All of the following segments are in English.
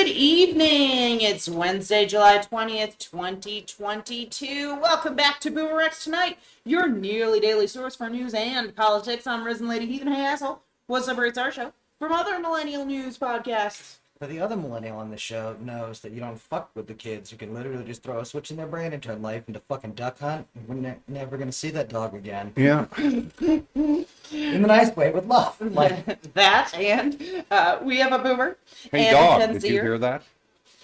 Good evening. It's Wednesday, July 20th, 2022. Welcome back to BoomerRexTonight, your nearly daily source for news and politics. I'm RisenLadyHeathen. Hey, asshole. What's up, it's our show from other millennial news podcasts. But the other millennial on the show knows that you don't fuck with the kids. You can literally just throw a switch in their brain and turn life into fucking duck hunt. And we're never going to see that dog again. Yeah. In the nice way, with love. Like, that, and we have a boomer Hey, and a dog, Gen did Zer. you hear that?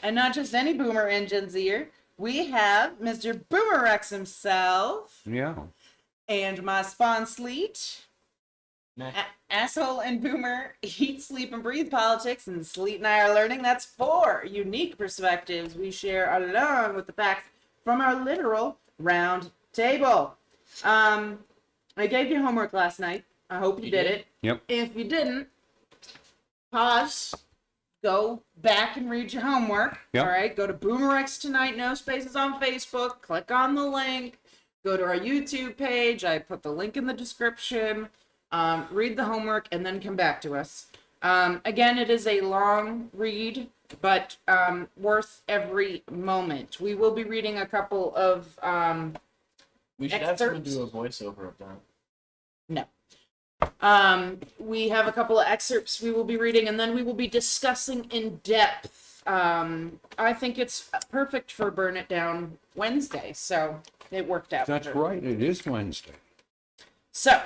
And not just any boomer and Gen Zer. We have Mr. BoomerRex himself. Yeah. And my spawn Sleet. Nah. Asshole and Boomer eat, sleep, and breathe politics, and Sleet and I are learning. That's 4 unique perspectives we share along with the facts from our literal round table. I gave you homework last night. I hope you did it. Yep. If you didn't, pause, go back and read your homework. Yep. All right, go to BoomerRexTonight, no spaces on Facebook. Click on the link. Go to our YouTube page. I put the link in the description. Read the homework and then come back to us. Again, it is a long read, but worth every moment. We will be reading a couple of We should have someone do a voiceover of that. No. We have a couple of excerpts we will be reading, and then we will be discussing in depth. I think it's perfect for Burn It Down Wednesday, so it worked out. That's right. It is Wednesday. So,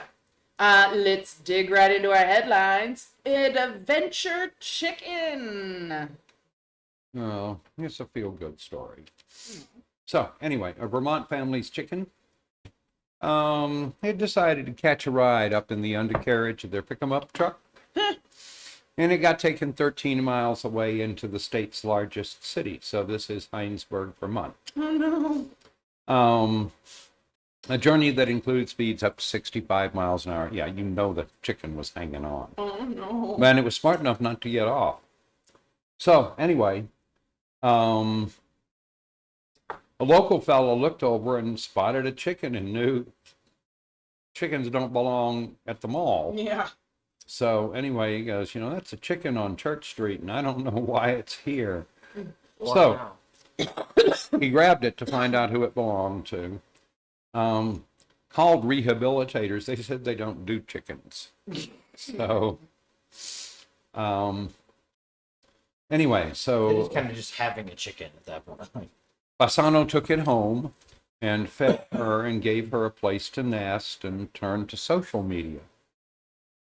let's dig right into our headlines. Adventure Chicken. Oh, it's a feel-good story. So, anyway, a Vermont family's chicken had decided to catch a ride up in the undercarriage of their pick-em-up truck. And it got taken 13 miles away into the state's largest city. So this is Heinsberg, Vermont. Oh no. A journey that includes speeds up to 65 miles an hour. Yeah, you know the chicken was hanging on. Oh no. Man, it was smart enough not to get off. So, anyway, a local fellow looked over and spotted a chicken and knew chickens don't belong at the mall. Yeah. So, anyway, he goes, that's a chicken on Church Street, and I don't know why it's here. Wow. So, he grabbed it to find out who it belonged to. Called rehabilitators. They said they don't do chickens. So, anyway, so it is kind of just having a chicken at that point. Bassano took it home and fed her and gave her a place to nest and turned to social media.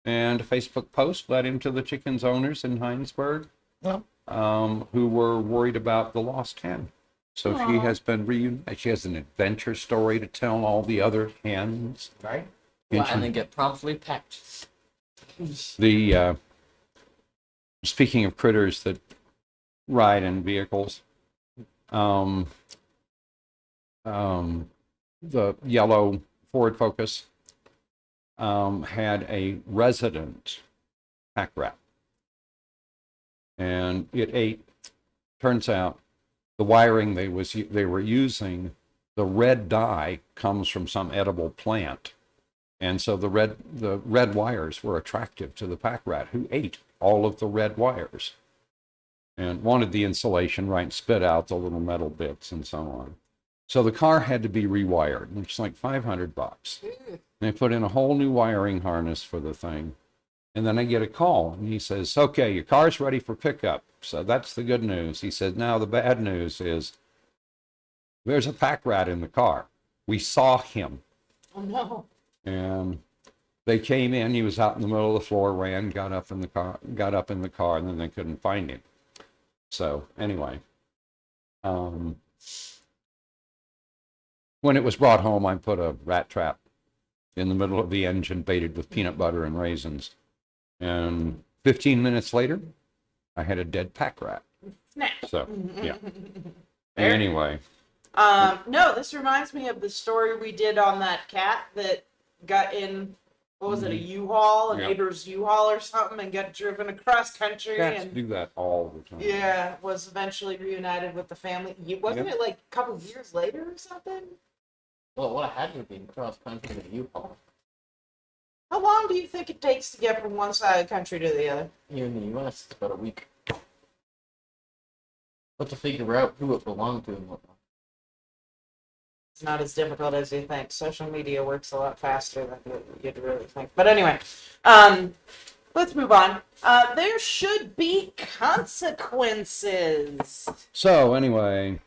And a Facebook post led him to the chicken's owners in Heinsberg, who were worried about the lost hen. So Aww. she has been reunited. She has an adventure story to tell all the other hens. Right? And then get promptly pecked. The speaking of critters that ride in vehicles, the yellow Ford Focus had a resident pack rat, and it ate. Turns out, the wiring they were using, the red dye comes from some edible plant, and so the red wires were attractive to the pack rat, who ate all of the red wires and wanted the insulation, right, spit out the little metal bits and so on. So the car had to be rewired, which is like $500. They put in a whole new wiring harness for the thing. And then I get a call, and he says, okay, your car's ready for pickup. So that's the good news. He said, now the bad news is there's a pack rat in the car. We saw him. Oh no. And they came in. He was out in the middle of the floor, got up in the car, and then they couldn't find him. So anyway, when it was brought home, I put a rat trap in the middle of the engine, baited with peanut butter and raisins. And 15 minutes later, I had a dead pack rat. Snap. So, yeah. There. Anyway. No, this reminds me of the story we did on that cat that got in, what was it, a U-Haul, a Yep. neighbor's U-Haul or something, and got driven across country. Cats And do that all the time. yeah, was eventually reunited with the family. Wasn't it like a couple of years later or something? Well, what had to be cross country to U-Haul? How long do you think it takes to get from one side of the country to the other? Here in the U.S., it's about a week. But to figure out who it belonged to and whatnot. It's not as difficult as you think. Social media works a lot faster than you'd really think. But anyway, let's move on. There should be consequences. So anyway,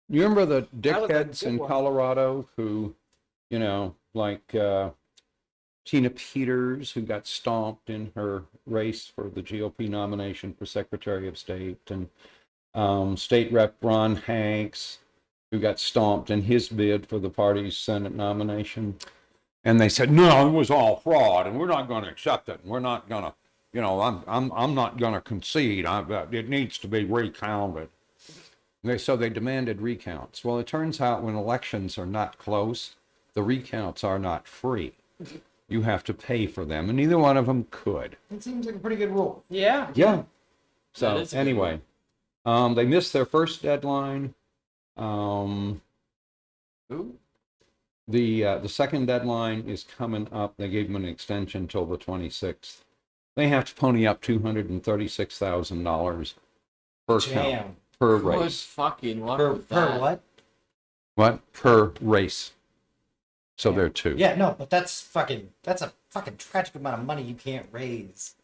you remember the That was a dickheads good in one. Colorado who, like Tina Peters, who got stomped in her race for the GOP nomination for Secretary of State, and State Rep Ron Hanks, who got stomped in his bid for the party's Senate nomination. And they said, no, it was all fraud, and we're not going to accept it, and we're not going to, I'm not going to concede. It needs to be recounted. So they demanded recounts. Well, it turns out when elections are not close, the recounts are not free. You have to pay for them, and neither one of them could. It seems like a pretty good rule. Yeah. Yeah. That So is a good anyway, they missed their first deadline. The second deadline is coming up. They gave them an extension till the 26th. They have to pony up $236,000 per count, Damn. per Good race. fucking luck Per with that. what? What? Per race. So Yeah. there are two. Yeah, no, but that's a fucking tragic amount of money you can't raise.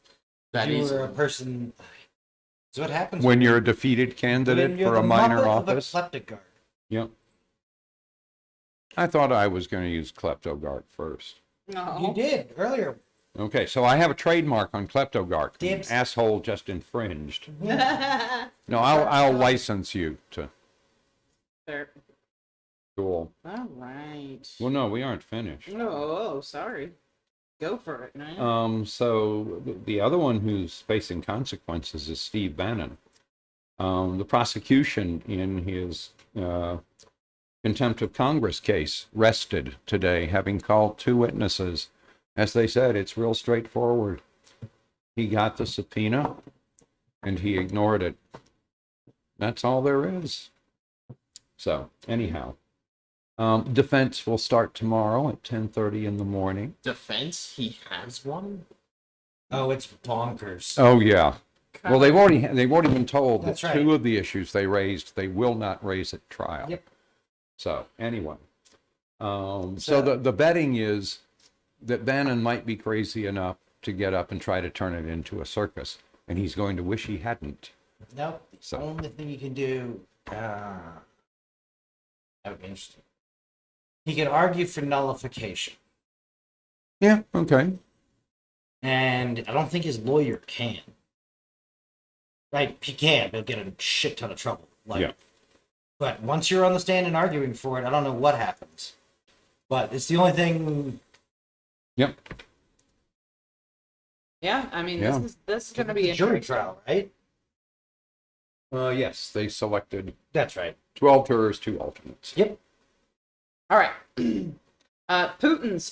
That If you is were a person. So what happens When you're a defeated candidate when you're for the a minor Muppet of a office. kleptocrat. Yep. I thought I was going to use kleptogart first. No. You did earlier. Okay, so I have a trademark on kleptogart. Dibs. Asshole just infringed. Fair. No, I'll license you to. Cool. All right. Well, no, we aren't finished. Oh, sorry. Go for it, man. So the other one who's facing consequences is Steve Bannon. The prosecution in his contempt of Congress case rested today, having called two witnesses. As they said, it's real straightforward. He got the subpoena, and he ignored it. That's all there is. So, anyhow, defense will start tomorrow at 10:30 in the morning. Defense? He has one? Oh, it's bonkers. Oh yeah. Well, they've already been told that That's right. two of the issues they raised they will not raise at trial. Yep. So anyway, so the betting is that Bannon might be crazy enough to get up and try to turn it into a circus, and he's going to wish he hadn't. Nope. The So- only thing you can do. That would be interesting. He could argue for nullification, Yeah. Okay. and I don't think his lawyer can. Right? He can. He'll get in a shit ton of trouble. Yeah. But once you're on the stand and arguing for it, I don't know what happens. But it's the only thing. Yep. Yeah, I mean, Yeah. this is going to be Jury interesting. trial, right? Yes, they selected That's right. 12 jurors, 2 alternates. Yep. All right. Putin's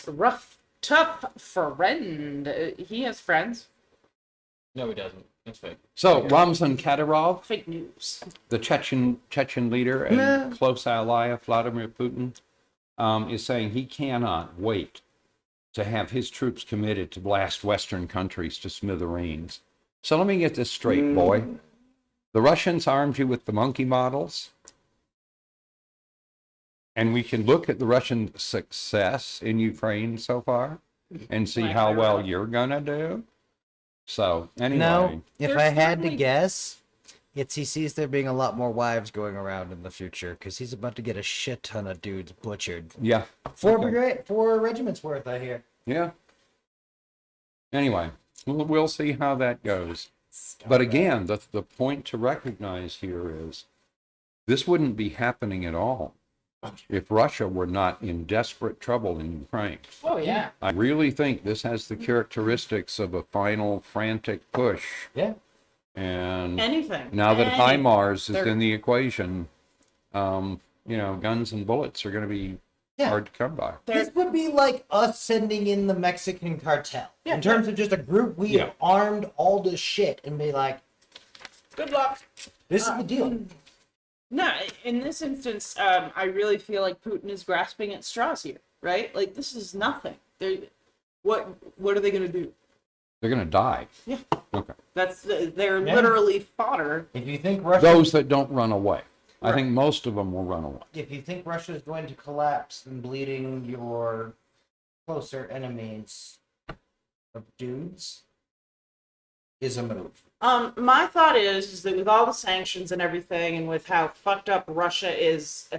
tough friend. He has friends. No, he doesn't. That's fake. So Ramzan Kadyrov, Fake news. the Chechen leader and close ally of Vladimir Putin, is saying he cannot wait to have his troops committed to blast Western countries to smithereens. So let me get this straight, boy. The Russians armed you with the monkey models, and we can look at the Russian success in Ukraine so far and see how well you're gonna do. So anyway, No, if There's I had to certainly- guess, it's he sees there being a lot more wives going around in the future because he's about to get a shit ton of dudes butchered. yeah. 4 regiments worth, I hear. Yeah. Anyway, we'll see how that goes. But again, the point to recognize here is this wouldn't be happening at all if Russia were not in desperate trouble in Ukraine. Oh, yeah. I really think this has the characteristics of a final frantic push. Yeah. And Anything. now that Anything. HIMARS is They're- in the equation, guns and bullets are going to be Yeah. hard to come by. This would be like us sending in the Mexican cartel. Yeah, in terms of just a group we Yeah. armed all this shit and be like, Good luck. this is the deal. No, in this instance, I really feel like Putin is grasping at straws here, right? Like, this is nothing. What are they going to do? They're going to die. Yeah. Okay. They're Yeah. literally fodder. If you think Russia, Those that don't run away. I Right. think most of them will run away. if you think Russia is going to collapse and bleeding your closer enemies of dudes, is a move. My thought is that with all the sanctions and everything, and with how fucked up Russia is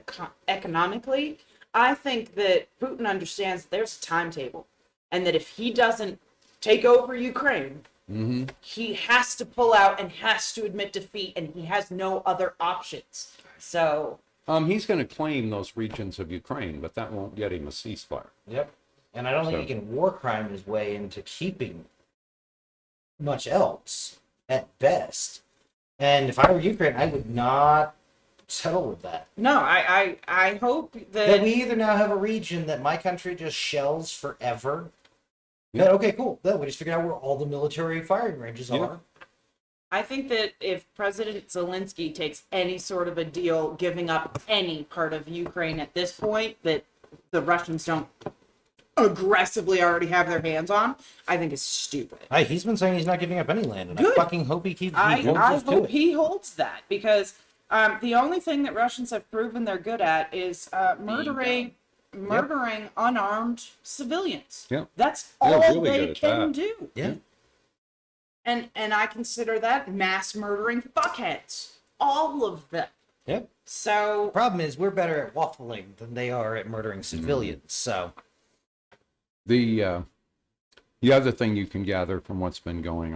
economically, I think that Putin understands that there's a timetable, and that if he doesn't take over Ukraine, he has to pull out and has to admit defeat, and he has no other options. So He's going to claim those regions of Ukraine, but that won't get him a ceasefire. Yep. And I don't think he can war crime his way into keeping much else at best. And if I were Ukraine, I would not settle with that. no, I hope That that we either now have a region that my country just shells forever. Yeah. That, okay, cool. Then we just figured out where all the military firing ranges Yeah. are. I think that if President Zelensky takes any sort of a deal giving up any part of Ukraine at this point that the Russians don't aggressively already have their hands on, I think is stupid. He's been saying he's not giving up any land, and Good. I fucking hope he keeps. I holds us to hope it. he holds that, because the only thing that Russians have proven they're good at is murdering unarmed civilians. Yeah. That's They're all really they good at can that. do. Yeah. And I consider that mass murdering fuckheads. All of them. Yep. So Problem is, we're better at waffling than they are at murdering civilians. So The other thing you can gather from what's been going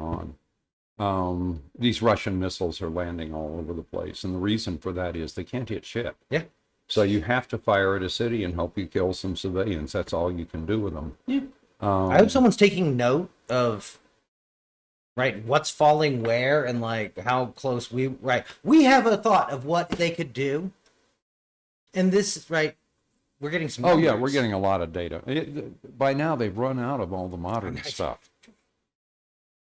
on, these Russian missiles are landing all over the place, and the reason for that is they can't hit shit. yeah, So you have to fire at a city and hope you kill some civilians. That's all you can do with them. yeah. I hope someone's taking note of what's falling where and like how close we have a thought of what they could do, and this we're getting some. Oh yeah, numbers. we're getting a lot of data. By now they've run out of all the modern Nice. stuff.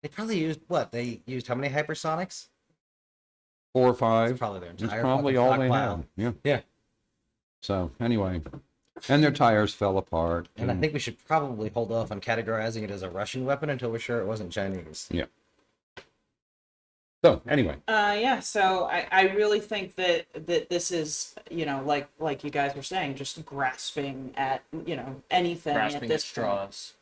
They probably used what? They used how many hypersonics? 4 or 5. It's probably their It's entire probably fucking all they stockpile. have. Yeah. Yeah. So anyway, and their tires fell apart. And I think we should probably hold off on categorizing it as a Russian weapon until we're sure it wasn't Chinese. Yeah. So anyway, Yeah, so I really think that this is, like you guys were saying, just grasping at, anything at Grasping at this point. straws.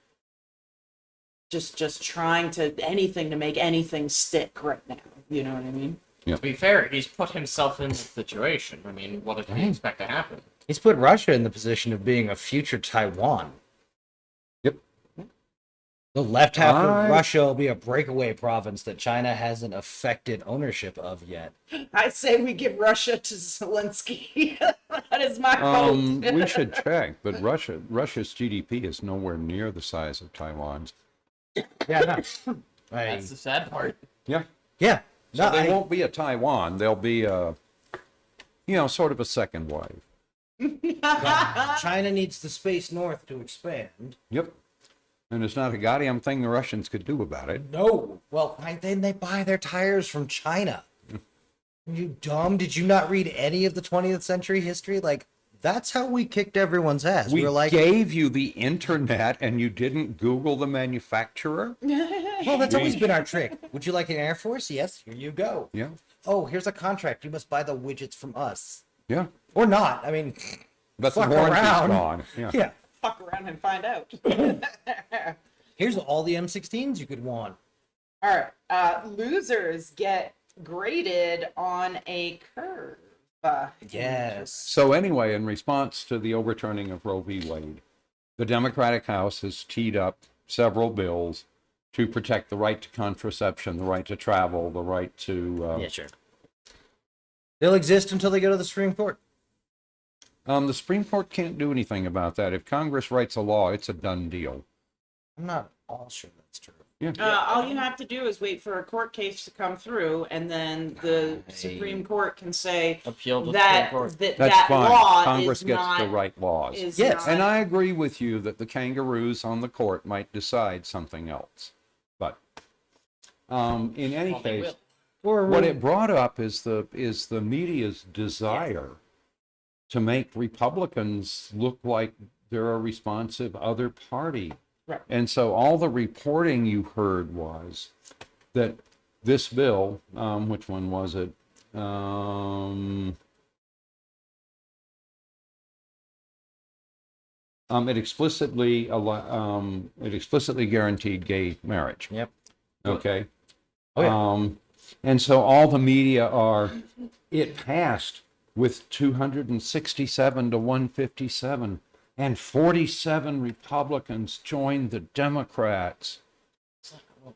Just trying to anything to make anything stick right now. You know what I mean? To be fair, he's put himself in this situation. I mean, what did he expect to happen? He's put Russia in the position of being a future Taiwan. Yep. The left half of Russia will be a breakaway province that China hasn't affected ownership of yet. I say we give Russia to Zelensky. That is my vote. we should check, but Russia's GDP is nowhere near the size of Taiwan's. Yeah, no. That's the sad part. Yeah. Yeah. So No, they won't be a Taiwan. They'll be a, sort of a second wave. China needs the space north to expand. Yep. And there's not a goddamn thing the Russians could do about it. No. Well, then they buy their tires from China. You dumb? Did you not read any of the 20th century history? Like, that's how we kicked everyone's ass. We were like, gave you the internet and you didn't Google the manufacturer? well, that's always been our trick. Would you like an Air Force? Yes, here you go. Yeah. Oh, here's a contract. You must buy the widgets from us. Yeah. Or not. I mean, But the fuck warranty's around. gone. Yeah. Yeah. Fuck around and find out. Here's all the M16s you could want. All right. Losers get graded on a curve. Yes. So anyway, in response to the overturning of Roe v. Wade, the Democratic House has teed up several bills to protect the right to contraception, the right to travel, the right to... Yeah, sure. They'll exist until they go to the Supreme Court. The Supreme Court can't do anything about that. If Congress writes a law, it's a done deal. I'm not all sure that's true. Yeah. All you have to do is wait for a court case to come through, and then the Supreme Court can say Appeal to the that Supreme Court. that, That's that fine. law Congress is gets not to write laws. is Yes, not- And I agree with you that the kangaroos on the court might decide something else. But in any Well, they case, will. Or what it brought up is the media's desire to make Republicans look like they're a responsive other party. Right. And so all the reporting you heard was that this bill, which one was it? It explicitly guaranteed gay marriage. Yep. Okay. Oh, yeah. And so all the media it passed with 267 to 157, and 47 Republicans joined the Democrats. That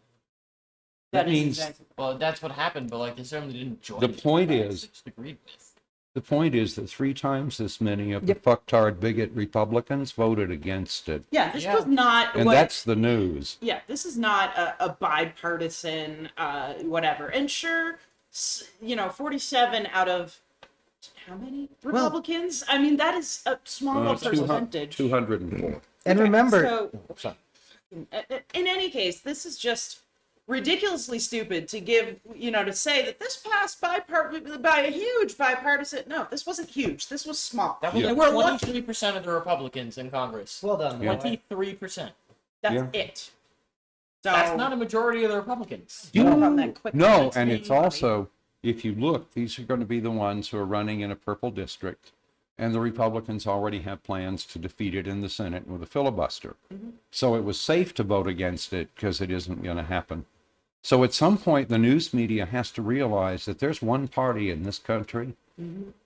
That is means exactly. Well, that's what happened, but like they certainly didn't join. The point Democrats, is- they just agreed with. the point is that 3 times this many of the Yep. fucktard bigot Republicans voted against it. Yeah, this Yeah. was not And what. that's the news. Yeah, this is not a bipartisan whatever. And sure, 47 out of how many Republicans? I mean, that is a small percentage. 204. And Okay, remember, so- in any case, this is just ridiculously stupid to give, to say that this passed by a huge bipartisan. No, this wasn't huge. This was small. That was Yeah. And we're lucky. 23% of the Republicans in Congress. well done. Yeah. 23%. That's Yeah. it. So That's not a majority of the Republicans. you know from that quick No, text and being it's money. also, if you look, these are going to be the ones who are running in a purple district, and the Republicans already have plans to defeat it in the Senate with a filibuster. So it was safe to vote against it because it isn't going to happen. So at some point, the news media has to realize that there's one party in this country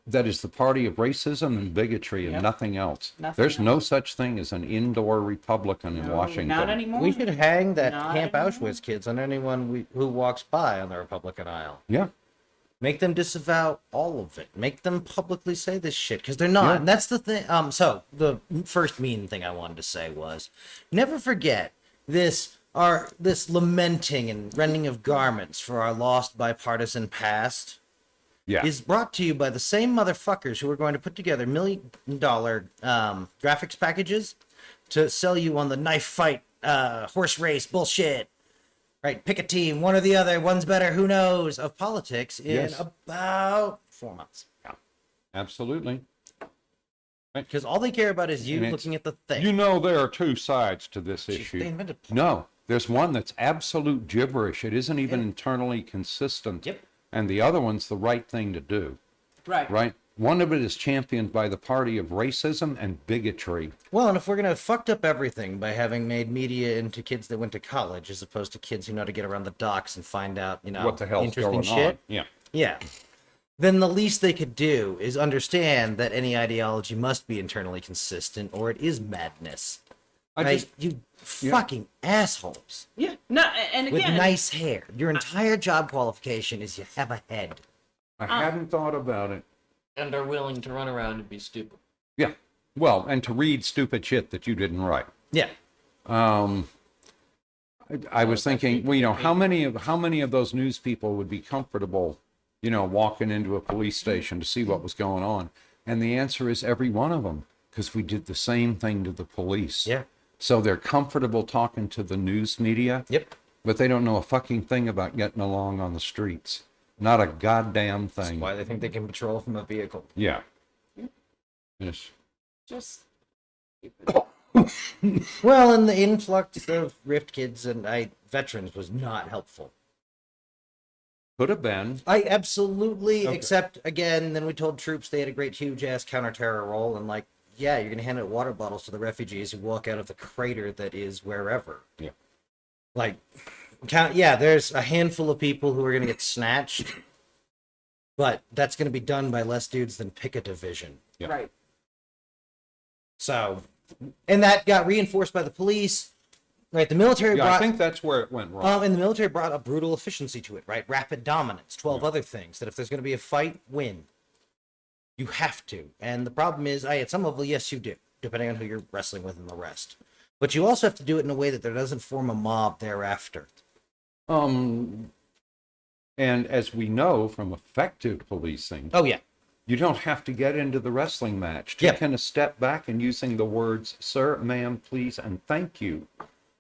that is the party of racism and bigotry and Yep. nothing else. Nothing There's else. no such thing as an indoor Republican in No, Washington. Not anymore. we should hang that Not Camp anymore. Auschwitz kids on anyone who walks by on the Republican aisle. Yeah. Make them disavow all of it. Make them publicly say this shit because they're not. Yeah. And that's the thing. So the first mean thing I wanted to say was, never forget this lamenting and rending of garments for our lost bipartisan past Yeah. is brought to you by the same motherfuckers who are going to put together $1 million graphics packages to sell you on the knife fight, horse race bullshit. Right, pick a team, one or the other, one's better, who knows, of politics in Yes. about 4 months. Absolutely. Because all they care about is you And it's- looking at the thing. You know there are 2 sides to this Jeez, issue. they invented No, there's one that's absolute gibberish. It isn't even internally consistent. Yep. And the other one's the right thing to do, Right. right? One of it is championed by the party of racism and bigotry. Well, and if we're going to have fucked up everything by having made media into kids that went to college as opposed to kids who know how to get around the docks and find out, What the hell's interesting going shit. on? Yeah. Yeah. Then the least they could do is understand that any ideology must be internally consistent or it is madness. I Right? just, You Yeah. fucking assholes. Yeah. No. And With again, nice hair. Your entire job qualification is you have a head. I hadn't thought about it. And are willing to run around and be stupid. Yeah. Well, and to read stupid shit that you didn't write. Yeah. I was thinking, well, how many of those news people would be comfortable, walking into a police station to see what was going on? And the answer is every one of them, because we did the same thing to the police. Yeah. So they're comfortable talking to the news media, Yep. but they don't know a fucking thing about getting along on the streets. Not a goddamn That's thing. why they think they can patrol from a vehicle. Yeah. Yes. just Well, and the influx of Rift kids and veterans was not helpful. Could have been. I absolutely, Okay. except again, then we told troops they had a great, huge ass counter-terror role, and yeah, you're gonna hand out water bottles to the refugees who walk out of the crater that is wherever. Yeah. There's a handful of people who are gonna get snatched, but that's gonna be done by less dudes than pick a division. Yeah. right. So, and that got reinforced by the police. Right, the military Yeah, brought. I think that's where it went wrong. And the military brought a brutal efficiency to it, right? Rapid dominance, 12 other things. That if there's going to be a fight, win. You have to. And the problem is, at some level, yes, you do, depending on who you're wrestling with and the rest. But you also have to do it in a way that there doesn't form a mob thereafter. And as we know from effective policing, Oh, yeah. you don't have to get into the wrestling match. Yeah. Taking a step back and using the words, sir, ma'am, please, and thank you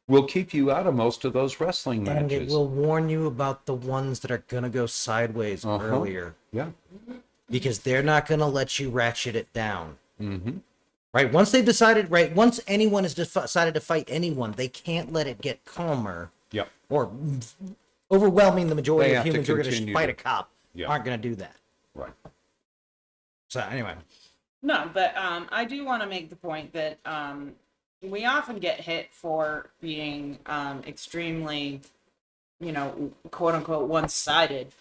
will keep you out of most of those wrestling And it matches. will warn you about the ones that are going to go sideways earlier. Yeah. Because they're not going to let you ratchet it down. Mm-hmm. Right. Once they've decided, right, once anyone has decided to fight anyone, they can't let it get calmer Yep. or overwhelming the majority They of have to humans who are going to continue fight to- a cop Yeah. aren't going to do that. Right. So anyway, No, but I do want to make the point that we often get hit for being extremely, quote unquote, one-sided.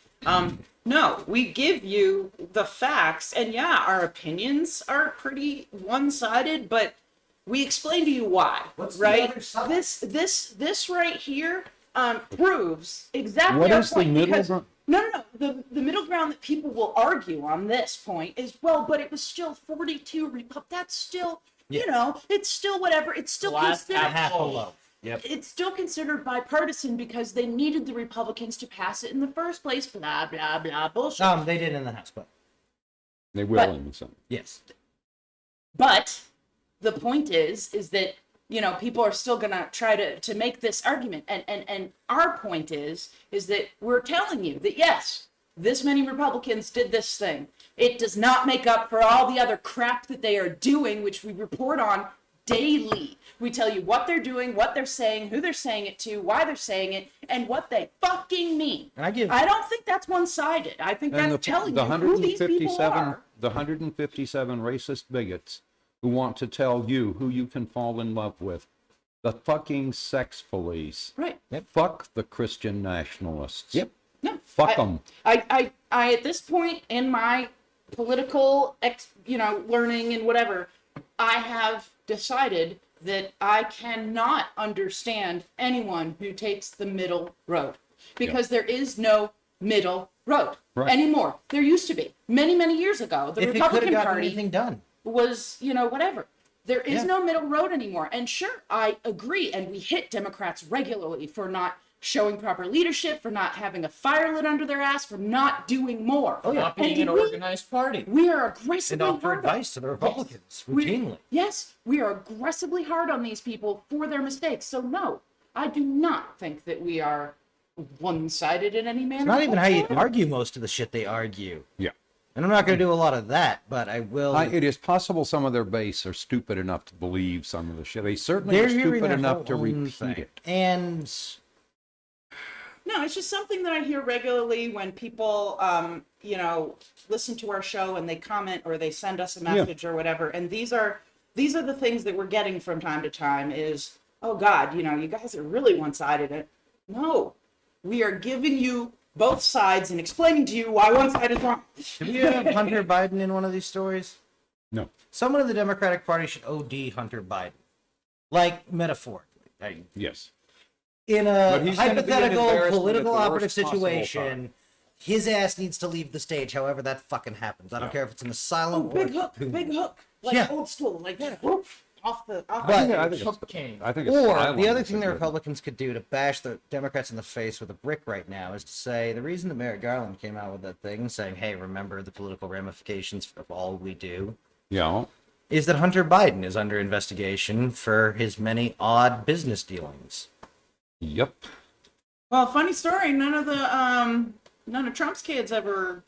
No, we give you the facts, and yeah, our opinions are pretty one-sided, but we explain to you why. What's the right? other side? This right here proves exactly What our is the point. middle because- ground? No. The middle ground that people will argue on this point is, well, but it was still 42 That's still, it's still whatever. It's still Last considered. half a loaf. Yep. It's still considered bipartisan because they needed the Republicans to pass it in the first place. Blah blah blah bullshit. They did in the House, but They will But- in the Senate. yes. But the point is that people are still gonna try to make this argument, and our point is that we're telling you that yes, this many Republicans did this thing. It does not make up for all the other crap that they are doing, which we report on daily. We tell you what they're doing, what they're saying, who they're saying it to, why they're saying it, and what they fucking mean. And I don't think that's one-sided. I think And that's telling you who these people are. the 157 racist bigots who want to tell you who you can fall in love with. The fucking sex police. Right. Fuck the Christian nationalists. Yep. No. Fuck them. I at this point in my political, learning and whatever, I have decided that I cannot understand anyone who takes the middle road because there is no middle road anymore. There used to be many, many years ago. The If it could Republican have gotten Party anything done. was, whatever. There is Yeah. no middle road anymore. And sure, I agree. And we hit Democrats regularly for not showing proper leadership, for not having a fire lit under their ass, for not doing more. Oh, yeah. Not being And an we- organized party. We are And aggressively offer hard on- advice to the Republicans routinely. Yes, we are aggressively hard on these people for their mistakes. So no, I do not think that we are one-sided in any manner. It's not even how you whatsoever. argue most of the shit they argue. Yeah. And I'm not going to do a lot of that, but I will. It is possible some of their base are stupid enough to believe some of the shit. They certainly they're are hearing stupid their enough to whole own repeat thing. it. And No, it's just something that I hear regularly when people, listen to our show and they comment or they send us a message or whatever. And these are the things that we're getting from time to time is, oh God, you guys are really one-sided. No, we are giving you both sides and explaining to you why one side is wrong. did we have Hunter Biden in one of these stories? No. Someone in the Democratic Party should OD Hunter Biden. Like, metaphorically. Yes. In But a he's gonna be an hypothetical embarrassment political at the operative worst possible situation, his ass needs to leave the stage, however that fucking happens. I don't care if it's an asylum or Big hook, like Yeah. old school, like whoop, off the. But- Yeah, I think Hook it's, King. I think it's Or silence the other is thing the good. Republicans could do to bash the Democrats in the face with a brick right now is to say the reason that Merrick Garland came out with that thing saying, hey, remember the political ramifications of all we do, Yeah. is that Hunter Biden is under investigation for his many odd business dealings. Yep. Well, funny story. None of Trump's kids ever,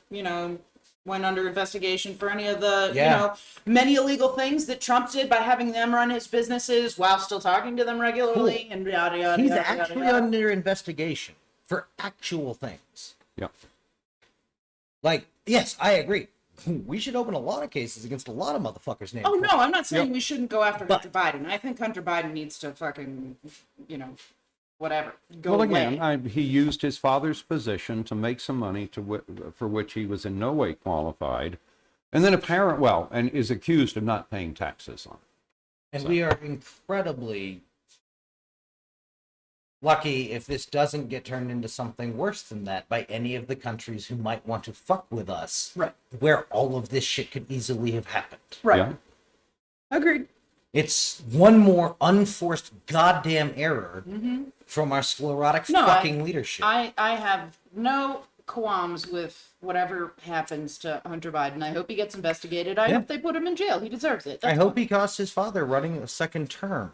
went under investigation for any of the, many illegal things that Trump did by having them run his businesses while still talking to them regularly and yada yada. He's yada, actually yada. under investigation for actual things. Yep. Like, yes, I agree. We should open a lot of cases against a lot of motherfuckers named Oh no, Trump. I'm not saying we shouldn't go after But- Hunter Biden. I think Hunter Biden needs to fucking, whatever. Go Well, away. again, he used his father's position to make some money for which he was in no way qualified, and then and is accused of not paying taxes on it. And we are incredibly lucky if this doesn't get turned into something worse than that by any of the countries who might want to fuck with us. Right. Where all of this shit could easily have happened. Right. Yeah. Agreed. It's one more unforced goddamn error from our sclerotic No, fucking leadership. I have no qualms with whatever happens to Hunter Biden. I hope he gets investigated. I Yeah. hope they put him in jail. He deserves it. I hope he cost his father running a second term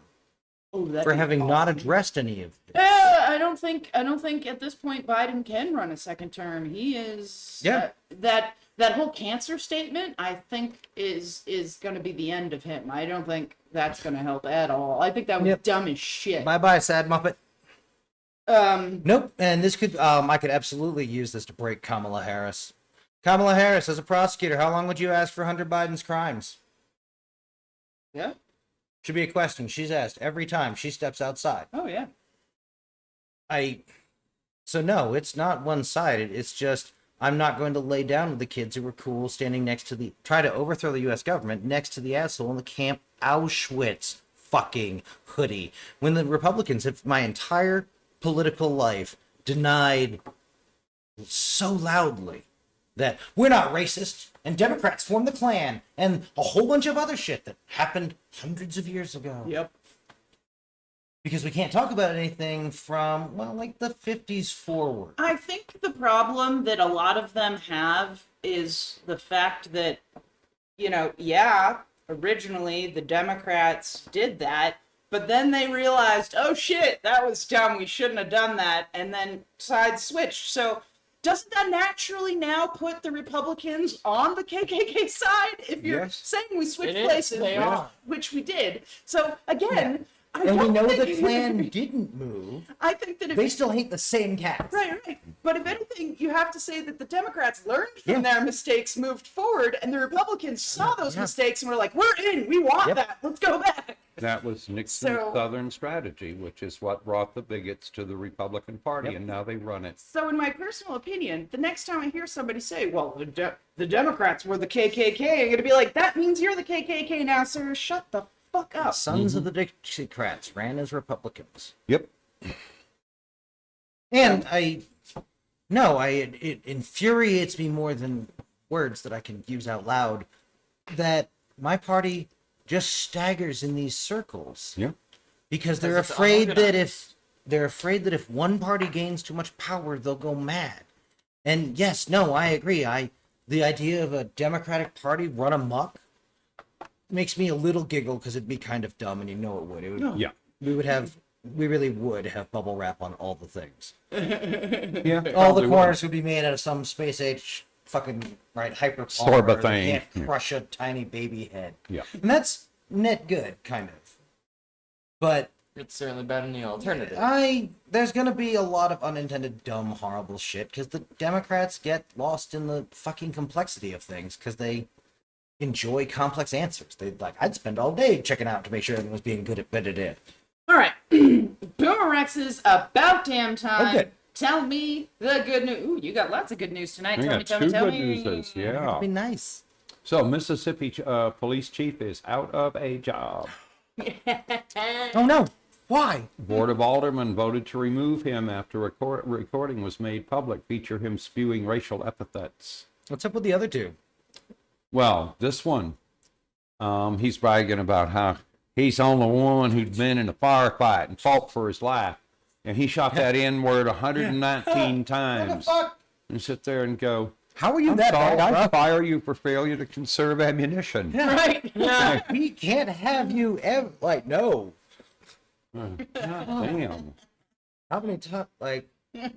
Ooh, for having not addressed any of this. I don't think at this point Biden can run a second term. He is Yeah. that that whole cancer statement, I think is going to be the end of him. I don't think that's going to help at all. I think that was Yep. dumb as shit. Bye, sad Muppet. Um, Nope. And this could, I could absolutely use this to break Kamala Harris. Kamala Harris, as a prosecutor, how long would you ask for Hunter Biden's crimes? yeah. Should be a question she's asked every time she steps outside. Oh yeah. So no, it's not one-sided. It's just, I'm not going to lay down with the kids who were cool standing next to try to overthrow the U.S. government next to the asshole in the Camp Auschwitz fucking hoodie. When the Republicans have my entire political life denied so loudly that we're not racist and Democrats formed the Klan and a whole bunch of other shit that happened hundreds of years ago. Yep. Because we can't talk about anything from, well, like the 50s forward. I think the problem that a lot of them have is the fact that, yeah, originally the Democrats did that, but then they realized, oh shit, that was dumb, we shouldn't have done that, and then sides switched. So doesn't that naturally now put the Republicans on the KKK side? If you're Yes. saying we switched It is, places, they are. which we did. So again, I And we don't know think the Klan didn't move. I think that if They still hate the same cats. Right. But if anything, you have to say that the Democrats learned from Yeah. their mistakes, moved forward, and the Republicans saw those Yeah. mistakes and were like, we're in, we want Yep. that, let's go back. That was Nixon's So- Southern strategy, which is what brought the bigots to the Republican Party, Yep. and now they run it. So in my personal opinion, the next time I hear somebody say, well, the Democrats were the KKK, I'm going to be like, that means you're the KKK now, sir. Shut the fuck The up. sons of the Dixiecrats ran as Republicans. Yep. And it infuriates me more than words that I can use out loud that my party just staggers in these circles. Yeah. Because they're Because it's afraid that unorganized. if one party gains too much power, they'll go mad. And yes, no, I agree. The idea of a Democratic Party run amok makes me a little giggle because it'd be kind of dumb, and it would. Yeah. We really would have bubble wrap on all the things. Yeah. All the probably corners would be made out of some space age fucking hyper Sorba thing. Can't crush a tiny baby head. Yeah. And that's net good, kind of. But It's certainly better than the alternative. there's gonna be a lot of unintended dumb horrible shit because the Democrats get lost in the fucking complexity of things because they enjoy complex answers. I'd spend all day checking out to make sure everything was being good at what it is. All right. Boomer Rex is about damn time. Oh, good. Tell me the good news. Ooh, you got lots of good news tonight. We Tell got me, two tell good me. newses. That'd Yeah. be nice. So Mississippi police chief is out of a job. Oh no! Why? Board of Aldermen voted to remove him after recording was made public, feature him spewing racial epithets. What's up with the other two? Well, this one, he's bragging about how he's the only one who'd been in a firefight and fought for his life. And he shot that N-word 119 times. fuck? And sit there and go, How are you I'm that sorry, bad, I bro? fire you for failure to conserve ammunition. Right? Yeah. We can't have you ever no. God damn. How many times?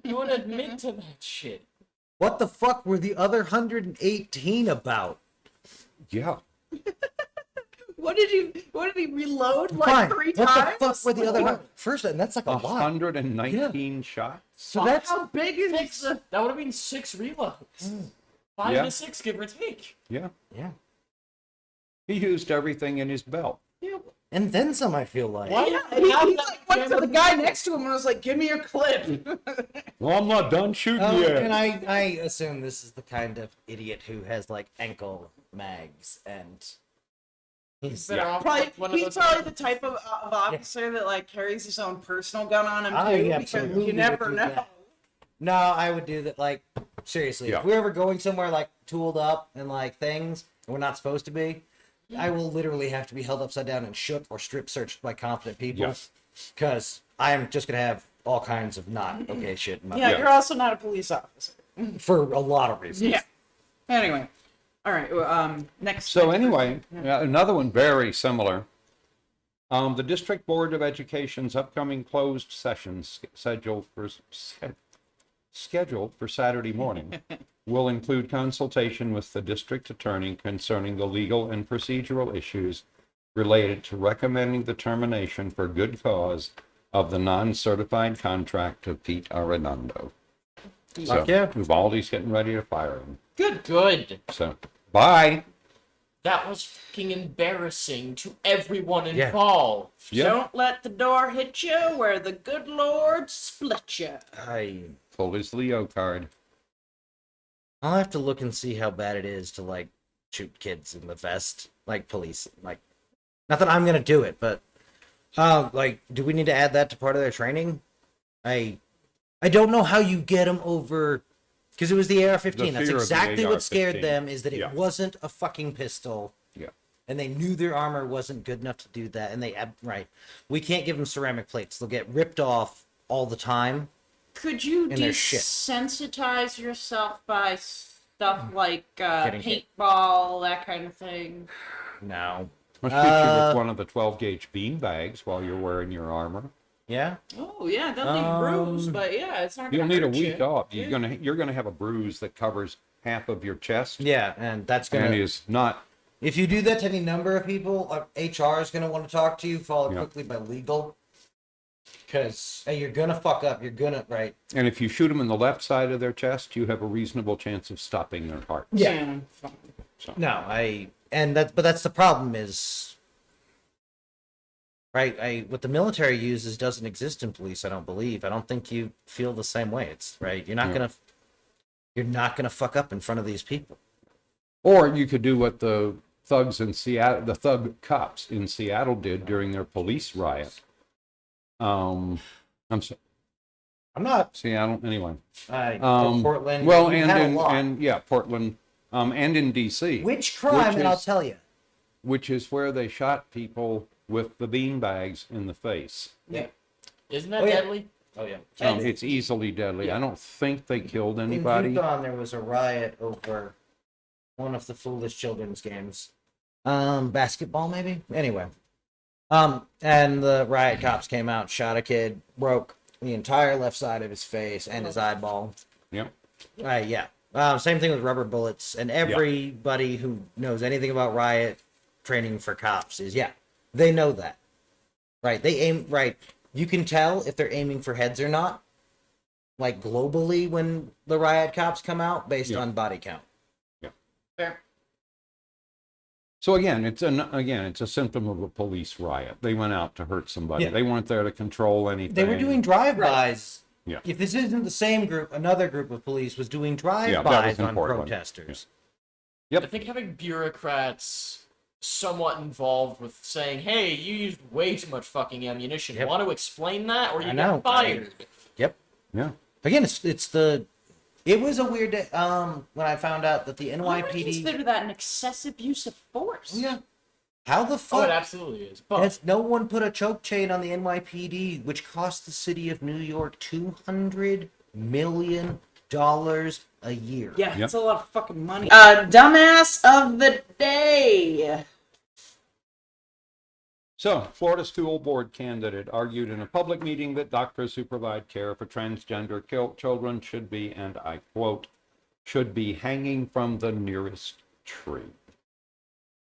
You would admit to that shit. What the fuck were the other 118 about? Yeah. What did he reload Fine. three What times? the fuck were the other one? First, and that's like a lot. 119 shots. So that's How big is Six. the... That would have been 6 reloads. 5 Yeah. to 6, give or take. Yeah. yeah, He used everything in his belt. and then some. I feel like. What? Yeah, How he that went to the camera- guy next to him and was like, "Give me your clip." Well, I'm not done shooting Oh, yet. and I assume this is the kind of idiot who has ankle mags and he's Better off Probably, with one of he's those- probably the type of officer that carries his own personal gun on him too, I because absolutely you never would do know. that. No, I would do that. Seriously, Yeah. if we're ever going somewhere tooled up and things and we're not supposed to be, I will literally have to be held upside down and shook or strip searched by competent people Yeah. because I am just gonna have all kinds of not okay shit in my Yeah, Yeah. you're also not a police officer. for a lot of reasons. Yeah. Anyway, all right. Well, next. So next anyway, person. another one very similar. The District Board of Education's upcoming closed session scheduled for scheduled for Saturday morning will include consultation with the district attorney concerning the legal and procedural issues related to recommending the termination for good cause of the non-certified contract of Pete Arredondo. So, yeah. Uvalde's getting ready to fire him. Good. So, bye. That was fucking embarrassing to everyone Yeah. involved. Yep. Don't let the door hit you where the good Lord split you. Pull his Leo card. I'll have to look and see how bad it is to like shoot kids in the vest, like police. Like, not that I'm gonna do it, but like, do we need to add that to part of their training? I don't know how you get them over, because it was the AR-15. The That's fear of the exactly what scared AR-15. them, is that it Yeah. wasn't a fucking pistol. Yeah. And they knew their armor wasn't good enough to do that, and right. We can't give them ceramic plates; they'll get ripped off all the time. Could you And they're shit. desensitize yourself by stuff like Getting hit. paintball, that kind of thing? No. I'll shoot you with one of the 12-gauge bean bags while you're wearing your armor. Yeah. Oh yeah, they'll leave bruise, but yeah, it's not. You'll Gonna need a hurt week you. off. Yeah. You're gonna have a bruise that covers half of your chest, Yeah, and that's gonna. and is not. If you do that to any number of people, HR is going to want to talk to you, followed Yeah. quickly by legal. Because you're going to fuck up. You're going to, right? And if you shoot them in the left side of their chest, you have a reasonable chance of stopping their heart. Yeah. So, No, but that's the problem is, right? What the military uses doesn't exist in police, I don't believe. I don't think you feel the same way. It's, right? You're not going to fuck up in front of these people. or you could do what the thugs in Seattle, the thug cops in Seattle did during their police riot. I'm sorry, I'm not. Seattle. Anyway, Portland. Well, we had a lot. and yeah, Portland, and in D.C. Which crime? which And I'll is- tell you. which is where they shot people with the bean bags in the face. Yeah. Isn't that Oh, yeah. deadly? Oh yeah. It's easily deadly. Yeah. I don't think they killed In anybody. Yukon, there was a riot over one of the foolish children's games. Basketball maybe? Anyway. And the riot cops came out, shot a kid, broke the entire left side of his face and his eyeball. Yep. Yeah. Same thing with rubber bullets. And everybody who knows anything about riot training for cops is, they know that. Right. They aim, right. You can tell if they're aiming for heads or not, like globally when the riot cops come out based on body count. Fair. So again, it's a symptom of a police riot. They went out to hurt somebody. Yeah. They weren't there to control anything. They were doing drive-bys. Yeah. If this isn't the same group, another group of police was doing that was drive-bys in on Portland. protesters. Yep. I think having bureaucrats somewhat involved with saying, "Hey, you used way too much fucking ammunition. Yep. Want to explain that, or you I know, get fired?" Yep. Yeah. Again, it was a weird day, when I found out that the I would NYPD. consider that an excessive use of force. Yeah. How the Oh, fuck it absolutely is. But has no one put a choke chain on the NYPD, which cost the city of New York $200 million a year? Yeah, Yep. it's a lot of fucking money. Dumbass of the day. So, Florida school board candidate argued in a public meeting that doctors who provide care for transgender children should be, and I quote, should be hanging from the nearest tree.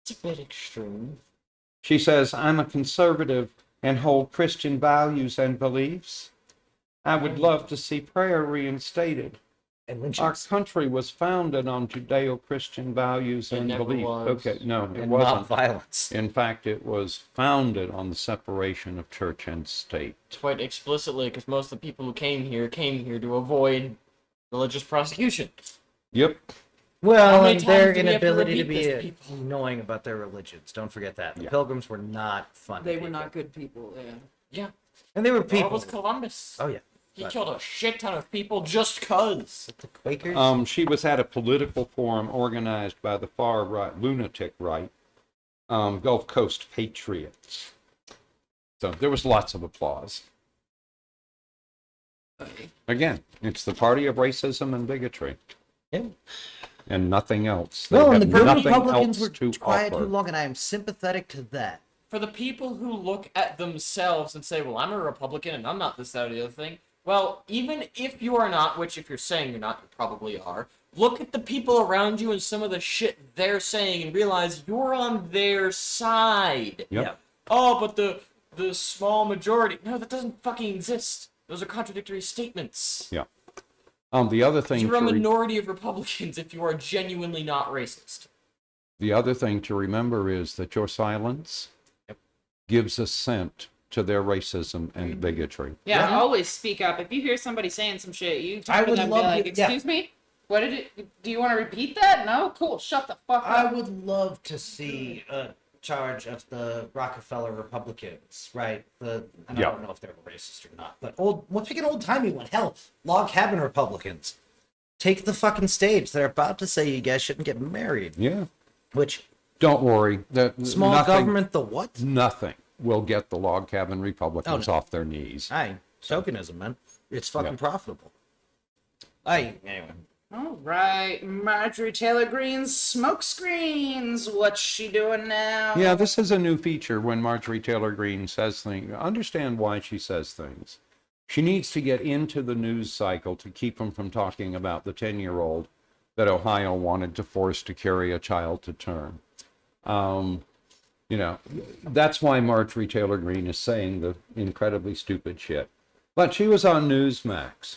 it's a bit extreme. She says, I'm a conservative and hold Christian values and beliefs. I would love to see prayer reinstated. And Our lynchings. country was founded on Judeo-Christian values It and never beliefs. was. Okay, no, it And wasn't. mob violence. In fact, it was founded on the separation of church and state. Quite explicitly, because most of the people who came here to avoid religious prosecution. Yep. How Well, many and times their do we have to inability to repeat be this, people? annoying about their religions. Don't forget that. The Yeah. Pilgrims were not fun. They were people. not good people. Yeah. Yeah. And they were Well, it people. was Columbus. Oh, yeah. He but- killed a shit ton of people just cuz. The Quakers? She was at a political forum organized by the far right, lunatic right, Gulf Coast Patriots. So there was lots of applause. Again, it's the party of racism and bigotry, Yeah. and nothing else. They No, and have the nothing Republicans were else to quiet offer. too long, and I am sympathetic to that. For the people who look at themselves and say, well, I'm a Republican and I'm not this, that, or the other thing, Well, even if you are not, which if you're saying you're not, you probably are, look at the people around you and some of the shit they're saying and realize you're on their side. Yep. Oh, but the small majority. No, that doesn't fucking exist. Those are contradictory statements. Yeah. The other thing You're a to minority of Republicans if you are genuinely not racist. the other thing to remember is that your silence gives assent to their racism and bigotry. Yeah, Yeah. always speak up. If you hear somebody saying some shit, you I talk to would them and be love like, to- yeah. excuse me? What did it... Do you want to repeat that? No? Cool. Shut the fuck I up. would love to see a charge of the Rockefeller Republicans, right? I don't know if they're racist or not, but we'll pick an old-timey one. Hell, log cabin Republicans. Take the fucking stage. They're about to say you guys shouldn't get married. Yeah. Which, Don't worry. small government, the what? Nothing will get the log cabin Republicans Oh, no. off their knees. Aye, tokenism, man. It's fucking Yeah. profitable. Anyway. All right. Marjorie Taylor Greene's smoke screens. What's she doing now? Yeah, this is a new feature when Marjorie Taylor Greene says things. Understand why she says things. She needs to get into the news cycle to keep them from talking about the 10-year-old that Ohio wanted to force to carry a child to term. That's why Marjorie Taylor Greene is saying the incredibly stupid shit. But she was on Newsmax,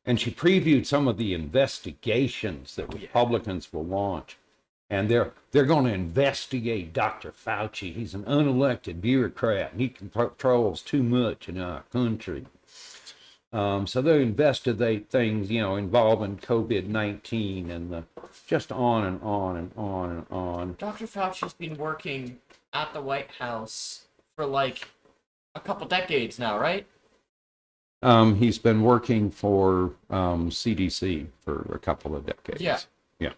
and she previewed some of the investigations that Republicans will launch. And they're going to investigate Dr. Fauci. He's an unelected bureaucrat, and he controls too much in our country. So they investigate things, involving COVID-19 and just on and on and on and on. Dr. Fauci's been working at the White House for like a couple decades now, right? He's been working for CDC for a couple of decades. Yeah. Yeah.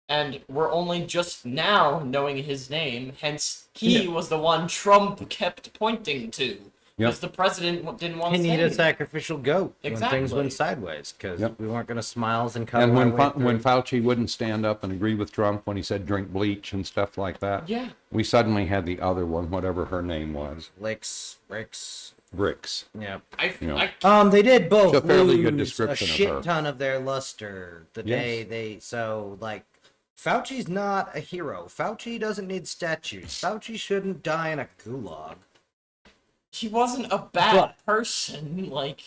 And we're only just now knowing his name, hence he was the one Trump kept pointing to. Because the president didn't want He to say needed a anything. sacrificial goat when things Exactly. went sideways, because Yep. we weren't going to smiles and cover And our way when through. Fauci wouldn't stand up and agree with Trump when he said drink bleach and stuff like that, Yeah. we suddenly had the other one, whatever her name was, Ricks. Bricks. Yeah. Yeah. They did both It's a fairly good lose description a of shit her. ton of their luster the day Fauci's not a hero. Fauci doesn't need statues. Fauci shouldn't die in a gulag. He wasn't a bad But- person. Like,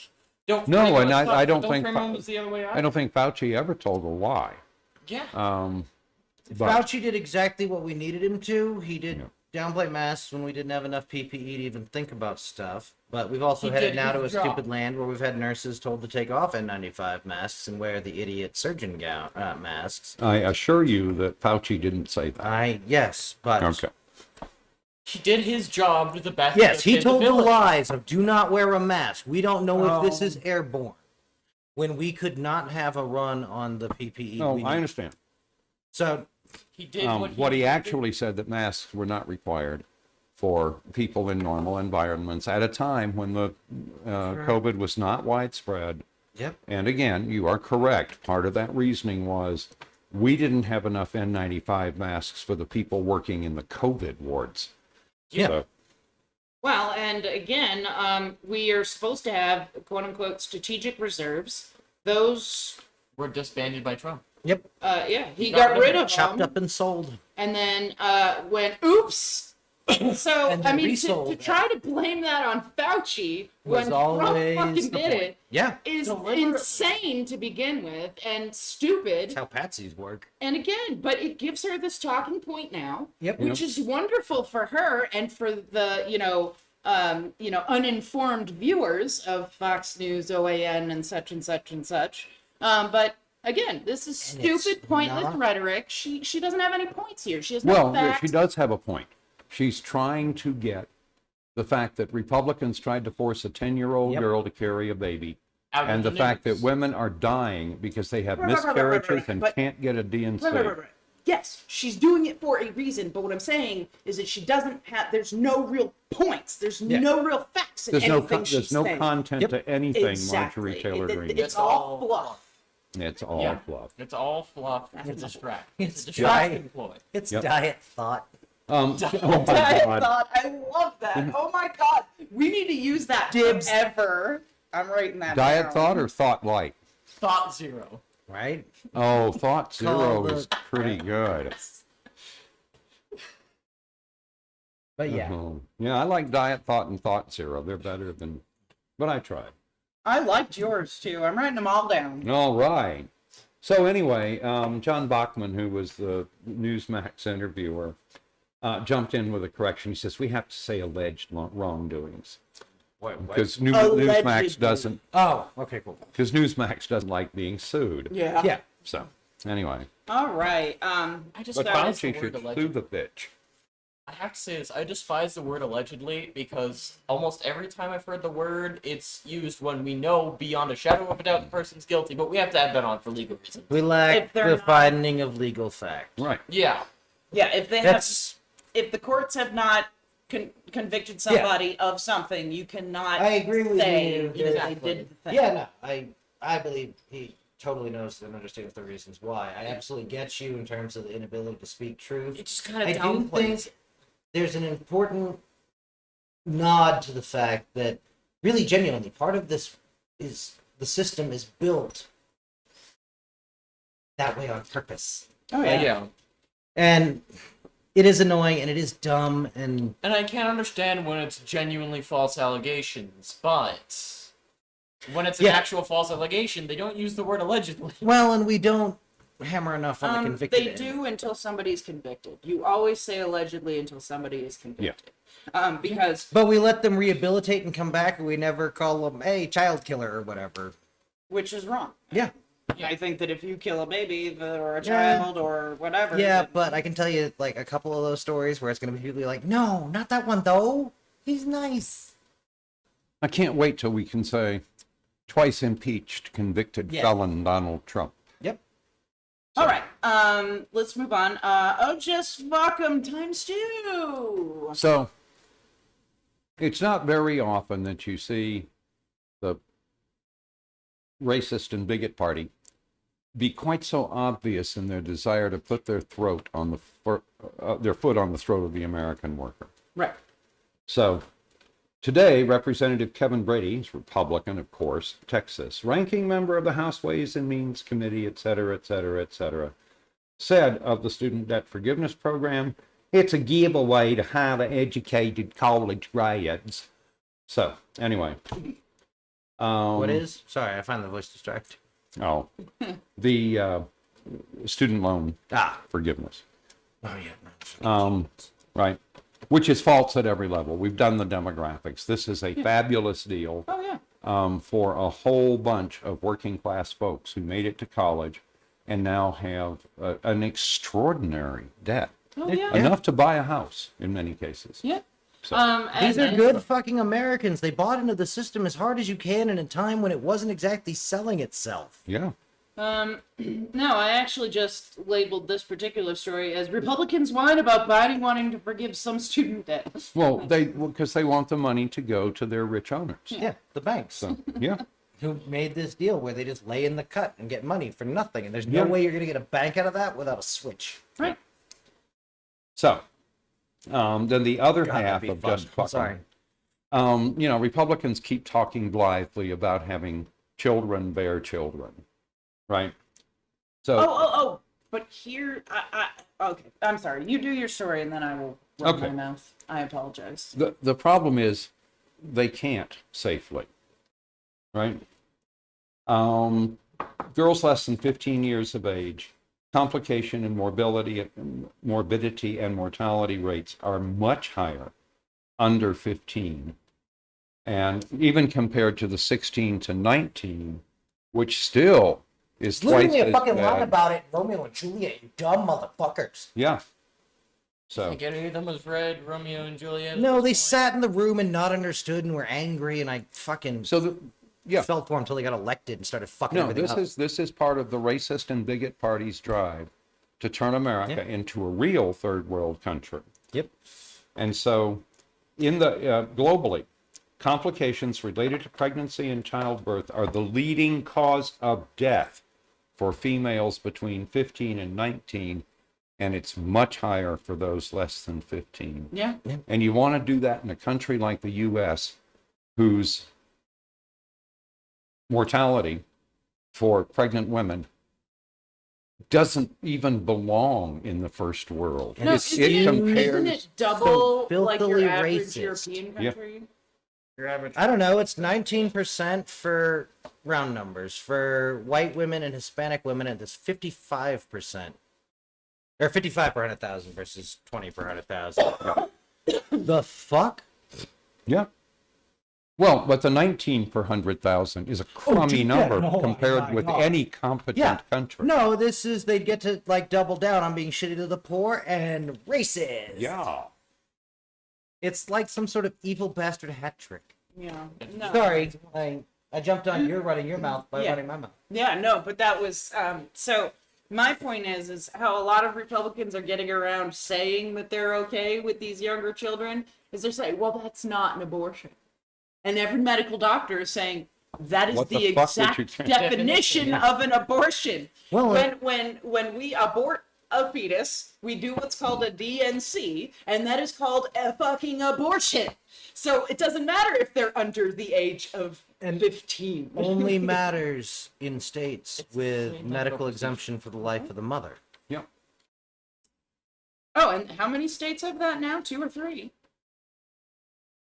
don't. No, frame him and as I such, don't but think frame him as the other way I don't think Fauci ever told a lie. Yeah. But Fauci did exactly what we needed him to. He did downplay masks when we didn't have enough PPE to even think about stuff. But we've also He headed did now to a his job. stupid land where we've had nurses told to take off N95 masks and wear the idiot surgeon gown masks. I assure you that Fauci didn't say that. Yes, but Okay. He did his job to the best yes, of he his told the ability. lies of do not wear a mask. We don't know if this is airborne. When we could not have a run on the PPE. No, we I need- understand. So He did What he needed to do. actually said that masks were not required for people in normal environments at a time when the COVID was not widespread. yep. And again, you are correct. Part of that reasoning was we didn't have enough N95 masks for the people working in the COVID wards. Yeah. So, Well, and again, we are supposed to have quote unquote strategic reserves. Those, Were disbanded by Trump. Yep. he got rid of Chopped them, up and sold. and then went, oops. So, And I then mean, to resold try to blame that on Fauci Was when Trump always fucking the did point. it Yeah. is Deliberately. insane to begin with and stupid. That's how Patsy's work. And again, but it gives her this talking point now, Yep. which is wonderful for her and for the uninformed viewers of Fox News, OAN, and such and such and such. But again, this is And it's stupid, pointless not- rhetoric. She doesn't have any points here. She has no well, facts. she does have a point. She's trying to get the fact that Republicans tried to force a 10-year-old Yep. girl to carry a baby, Out of and the fact that news. women are dying because they have Right, right, right, right, miscarriages right, and but- can't get a DNC. Right. Yes, she's doing it for a reason, but what I'm saying is that she doesn't have. There's no real points. There's no real facts in There's no anything she's there's no saying. content Yep. to anything Exactly. Marjorie Taylor Greene. It's all fluff. It's all Yeah. fluff. It's all fluff. It's a distract. It's a It's distraction giant. ploy. It's Yep. diet thought. Oh my I God. thought I love that. Oh my god, we need to use that Dibs. forever. I'm writing that Diet down. thought or thought light? Thought zero. Right? Oh, thought Call zero the- is pretty good. But yeah. Yeah, I like diet thought and thought zero. They're better than, but I tried. I liked yours too. I'm writing them all down. All right. So anyway, John Bachman, who was the Newsmax interviewer, jumped in with a correction. He says, we have to say alleged wrongdoings. Because Newsmax Allegedly. doesn't, Oh, okay, cool. because Newsmax doesn't like being sued. Yeah. Yeah. So, anyway. All right. I just But despise the Fauci word should sue allegedly. the bitch. I have to say this. I despise the word allegedly because almost every time I've heard the word, it's used when we know beyond a shadow of a doubt the person's guilty, but we have to add that on for legal reasons. We lack If they're the not- finding of legal fact. Right. Yeah. Yeah. If they That's. have, if the courts have not convicted somebody of something, you cannot I agree with say you. that they Exactly. did the thing. Yeah, no, I believe he totally knows and understands the reasons why. I absolutely get you in terms of the inability to speak truth. It just kind I of do downplays think it. there's an important nod to the fact that really genuinely part of this is the system is built that way on purpose. Oh Yeah. And it is annoying and it is dumb and And I can't understand when it's genuinely false allegations, but when it's an Yeah. actual false allegation, they don't use the word allegedly. well, and we don't hammer enough on the convicted They end. do until somebody's convicted. You always say allegedly until somebody is convicted. Because But we let them rehabilitate and come back and we never call them, hey, child killer or whatever. which is wrong. Yeah. I think that if you kill a baby or a Yeah. child or whatever, Yeah, then- but I can tell you like a couple of those stories where it's going to be people like, no, not that one though. He's nice. I can't wait till we can say twice impeached, convicted Yeah. felon Donald Trump. Yep. All right. Let's move on. Oh, just fuck 'em ×2. So, it's not very often that you see the racist and bigot party be quite so obvious in their desire to put their throat on their foot on the throat of the American worker. Right. So, today, Representative Kevin Brady, he's Republican, of course, Texas, ranking member of the House Ways and Means Committee, et cetera, et cetera, et cetera, said of the student debt forgiveness program, it's a giveaway to highly educated college grads. So, anyway. What is? Sorry, I find the voice distracting. Oh, the student loan forgiveness. Oh, yeah. No. Right. Which is false at every level. We've done the demographics. This is a fabulous deal Oh, yeah. for a whole bunch of working class folks who made it to college and now have an extraordinary debt. Oh, yeah. Enough to buy a house in many cases. Yeah. So, These and- are good fucking Americans. They bought into the system as hard as you can in a time when it wasn't exactly selling itself. yeah. No, I actually just labeled this particular story as Republicans whine about Biden wanting to forgive some student debt. Well, because they want the money to go to their rich owners. Yeah, the banks So, yeah. who made this deal where they just lay in the cut and get money for nothing. And there's no Yeah. way you're going to get a bank out of that without a switch. Right. So, then the other God, that'd half be of fun. just fucking. Sorry. Republicans keep talking blithely about having children bear children, right? So, Oh. But here, okay. I'm sorry. You do your story and then I will run Okay. my mouth. I apologize. the problem is they can't safely, right? Girls less than 15 years of age, complication and morbidity and mortality rates are much higher under 15. And even compared to the 16 to 19, which still is twice Literally a as fucking line bad. about it, Romeo and Juliet, you dumb motherfuckers. Yeah. I So, think any of them was read Romeo and Juliet. No, at they this point. sat in the room and not understood and were angry, and I fucking yeah. felt for them until they got elected and started fucking No, everything up. this is part of the racist and bigot party's drive to turn America into a real third world country. Yep. And so, in the globally, complications related to pregnancy and childbirth are the leading cause of death for females between 15 and 19, and it's much higher for those less than 15. Yeah. And you want to do that in a country like the U.S., whose mortality for pregnant women doesn't even belong in the first world. No, isn't it double so like your filthily average racist. European Yeah. country? Your average. I don't know. It's 19% for round numbers. For white women and Hispanic women, it's 55%. Or 55 per 100,000 versus 20 per 100,000. The fuck? Yeah. Well, but the 19 per 100,000 is a crummy yeah, number no, compared my with God. any competent Yeah. country. No, this is they'd get to like double down on being shitty to the poor and racist. Yeah. It's like some sort of evil bastard hat trick. Yeah. No. Sorry, I jumped on your running your mouth by Yeah. running my mouth. Yeah, no, but that was so my point is how a lot of Republicans are getting around saying that they're okay with these younger children is they're saying, well, that's not an abortion. And every medical doctor is saying that is What the the fuck did you exact think? definition of an abortion. Well, when we abort a fetus, we do what's called a DNC, and that is called a fucking abortion. So it doesn't matter if they're under the age of 15. only matters in states with really medical not exemption for the life of the mother. Yeah. Oh, and how many states have that now? 2 or 3?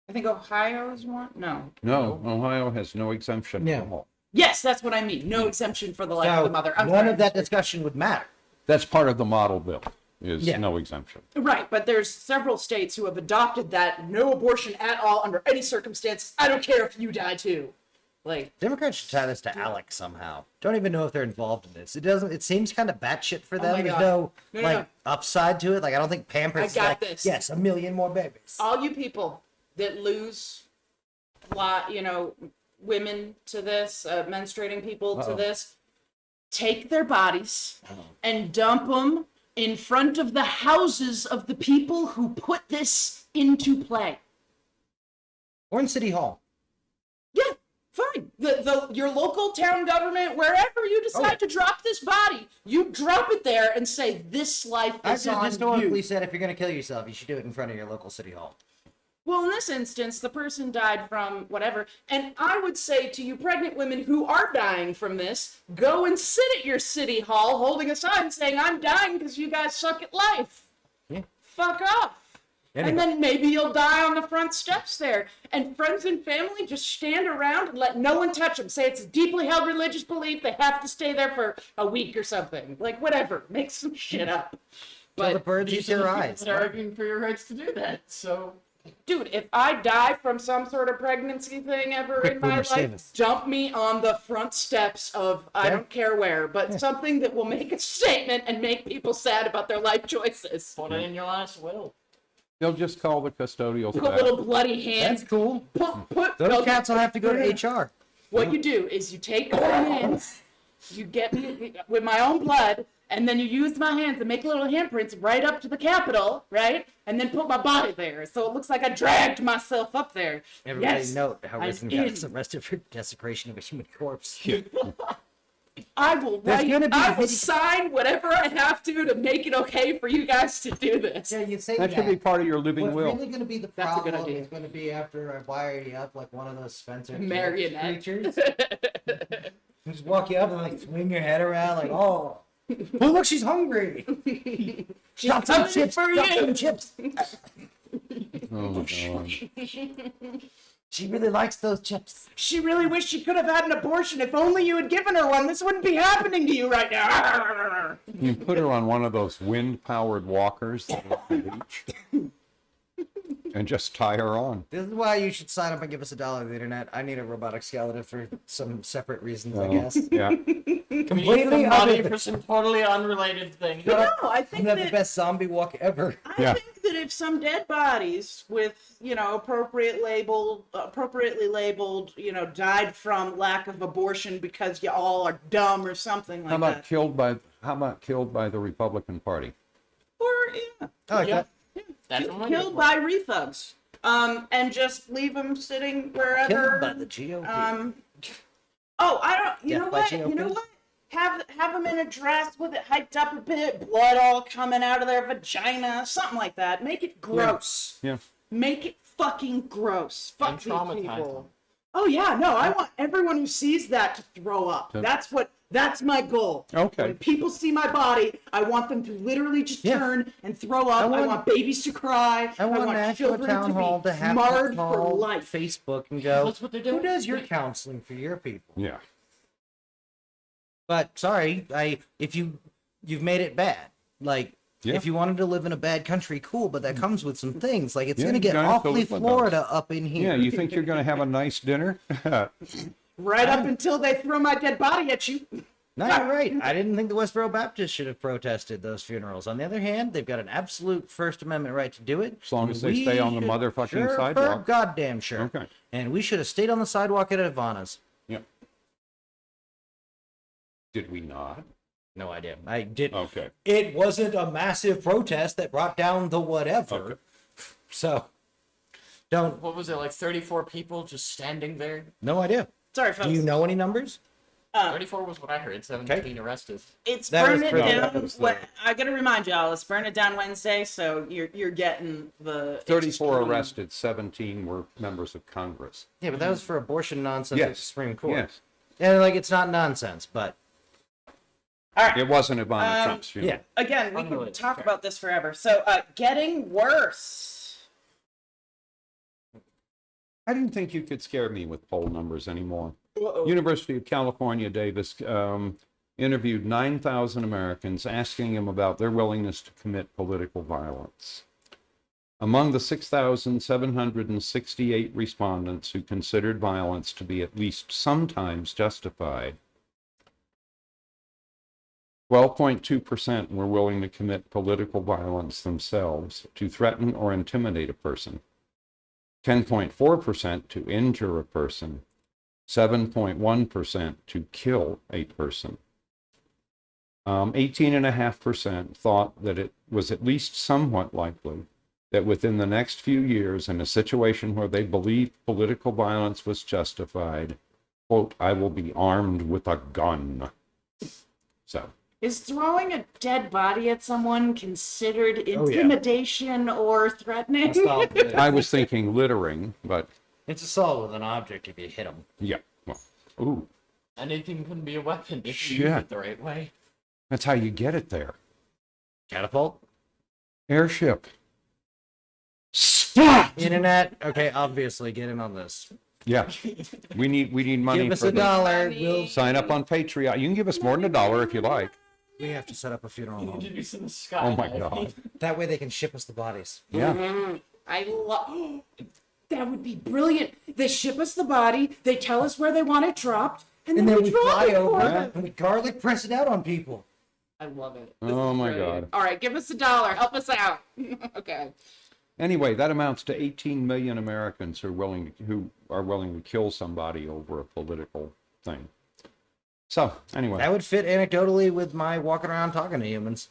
I think Ohio is one. No. No, Ohio has no exemption Yeah. at all. Yes, that's what I mean. No exemption for the life of So the mother. I'm none sorry. of that discussion would matter. That's part of the model bill, is Yeah. no exemption. Right, but there's several states who have adopted that no abortion at all under any circumstances. I don't care if you die too. Like, Democrats should tie this to Alex somehow. Don't even know if they're involved in this. It doesn't. It seems kind of batshit for them. my There's God. no, No, like no. upside to it. Like I don't think Pampers I is got like, this. yes, 1 million more babies. all you people that lose, women to this, menstruating people to Uh-oh. this, take their bodies and dump them in front of the houses of the people who put this into play. Or in City Hall. Yeah, fine. Your local town government, wherever you decide to drop this body, you drop it there and say this life I is just on historically you. said if you're gonna kill yourself, you should do it in front of your local City Hall. Well, in this instance, the person died from whatever. And I would say to you pregnant women who are dying from this, go and sit at your city hall holding a sign saying, I'm dying because you guys suck at life. Yeah. Fuck off. Anyway. And then maybe you'll die on the front steps there. And friends and family just stand around and let no one touch them. Say it's a deeply held religious belief. They have to stay there for a week or something. Like, whatever. Make some shit up. Tell the But, birds eat their eyes. They're arguing for your rights to do that. So dude, if I die from some sort of pregnancy thing ever Quick, in my Boomer, save life, us. dump me on the front steps of I Okay. don't care where, but something that will make a statement and make people sad about their life choices. put it in your last will. They'll just call the custodial Put staff. little bloody hands. That's cool. Put Those no, cats will have to go to HR. What you do is you take my hands, you get me with my own blood, and then you use my hands and make little handprints right up to the Capitol, right? And then put my body there, so it looks like I dragged myself up there. Everybody Yes, note how I'm Risen in. got arrested for desecration of a human corpse. I will There's write. gonna be I a will video- sign whatever I have to make it okay for you guys to do this. Yeah, you say That should be part of your living What's will. really going to be the That's a good problem idea. is going to be after I wire you up like one of those Spencer Marionette. creatures. Just walk you up and like swing your head around like, oh, look, she's hungry. Drop some coming chips. for Drop you. some chips. Oh my God. She really likes those chips. She really wished she could have had an abortion. If only you had given her one, this wouldn't be happening to you right now. You put her on one of those wind-powered walkers that are on the beach and just tie her on. This is why you should sign up and give us $1 on the internet. I need a robotic skeleton for some separate reasons, I guess. Yeah. Completely money other for some totally unrunrelated thing. No, I I'm think gonna have the that best zombie walk ever. I Yeah. think that if some dead bodies with, appropriately labeled, died from lack of abortion because you all are dumb or something like How about that. killed by the Republican Party? Or I like Yeah. that. That's what killed by rethugs. And just leave them sitting wherever. Killed by the GOP. I don't. You Death know by what? GOP? You know what? Have them in a dress with it hyped up a bit, blood all coming out of their vagina, something like that. Make it gross. Yeah. Make it fucking gross. Fuck And these traumatize people. them. Oh yeah, no, I want everyone who sees that to throw up. That's my goal. Okay. When people see my body, I want them to literally just Yeah. turn and throw up. I want babies to cry. I want National children Town Hall to have marred to for call life. Facebook and go, That's what they're who doing. does your counseling for your people? Yeah. But sorry, you've made it bad. Like, Yeah. if you wanted to live in a bad country, cool, but that comes with some things. Like, it's Yeah, going to you're get gonna have to awfully live with Florida up in here. Yeah, you think you're going to have a nice dinner? Right up until they throw my dead body at you. No, you're right. I didn't think the Westboro Baptists should have protested those funerals. On the other hand, they've got an absolute First Amendment right to do it. As long as they We stay on the should- motherfucking sure, sidewalk. Goddamn sure. Okay. And we should have stayed on the sidewalk at Ivana's. Yeah. Did we not? No idea. I did. Okay. It wasn't a massive protest that brought down the whatever. Okay. So, don't. What was it, like 34 people just standing there? No idea. Sorry, folks. Do you know any numbers? 34 was what I heard. 17 arrested. It's That was Burn It pretty- Down. that was I gotta remind y'all, it's Burn It Down Wednesday, so you're getting the 34 extreme- arrested, 17 were members of Congress. Yeah, but that was for abortion nonsense at the Yes. Supreme Court. Yes. And like, it's not nonsense, but All right. It wasn't Ivana Trump's funeral. yeah. Again, we could Unrelated, talk fair. about this forever. So, getting worse. I didn't think you could scare me with poll numbers anymore. Uh-oh. University of California, Davis interviewed 9,000 Americans, asking them about their willingness to commit political violence. Among the 6,768 respondents who considered violence to be at least sometimes justified, 12.2% were willing to commit political violence themselves to threaten or intimidate a person, 10.4% to injure a person, 7.1% to kill a person. 18.5% thought that it was at least somewhat likely that within the next few years, in a situation where they believed political violence was justified, quote, I will be armed with a gun. So, Is throwing a dead body at someone considered Oh, yeah. intimidation or threatening? Assault with- I was thinking littering, but It's assault with an object if you hit them. yeah. Well, ooh, Anything can be a weapon if you Shit. use it the right way. that's how you get it there. Catapult. Airship. Splat! Internet. Okay, obviously, get in on this. Yeah, we need money Give us for a the dollar. Money. We'll. sign up on Patreon. You can give us more than $1 if you like. We have to set up a funeral home. Introduce in the sky. Oh my god. That way they can ship us the bodies. Yeah. I love. That would be brilliant. They ship us the body. They tell us where they want it dropped, and then, we drop fly it for over them. and we garlic press it out on people. I love it. Oh is my brilliant. God. All right, give us $1. Help us out. Okay. Anyway, that amounts to 18 million Americans who are willing to kill somebody over a political thing. So, anyway, That would fit anecdotally with my walking around talking to humans.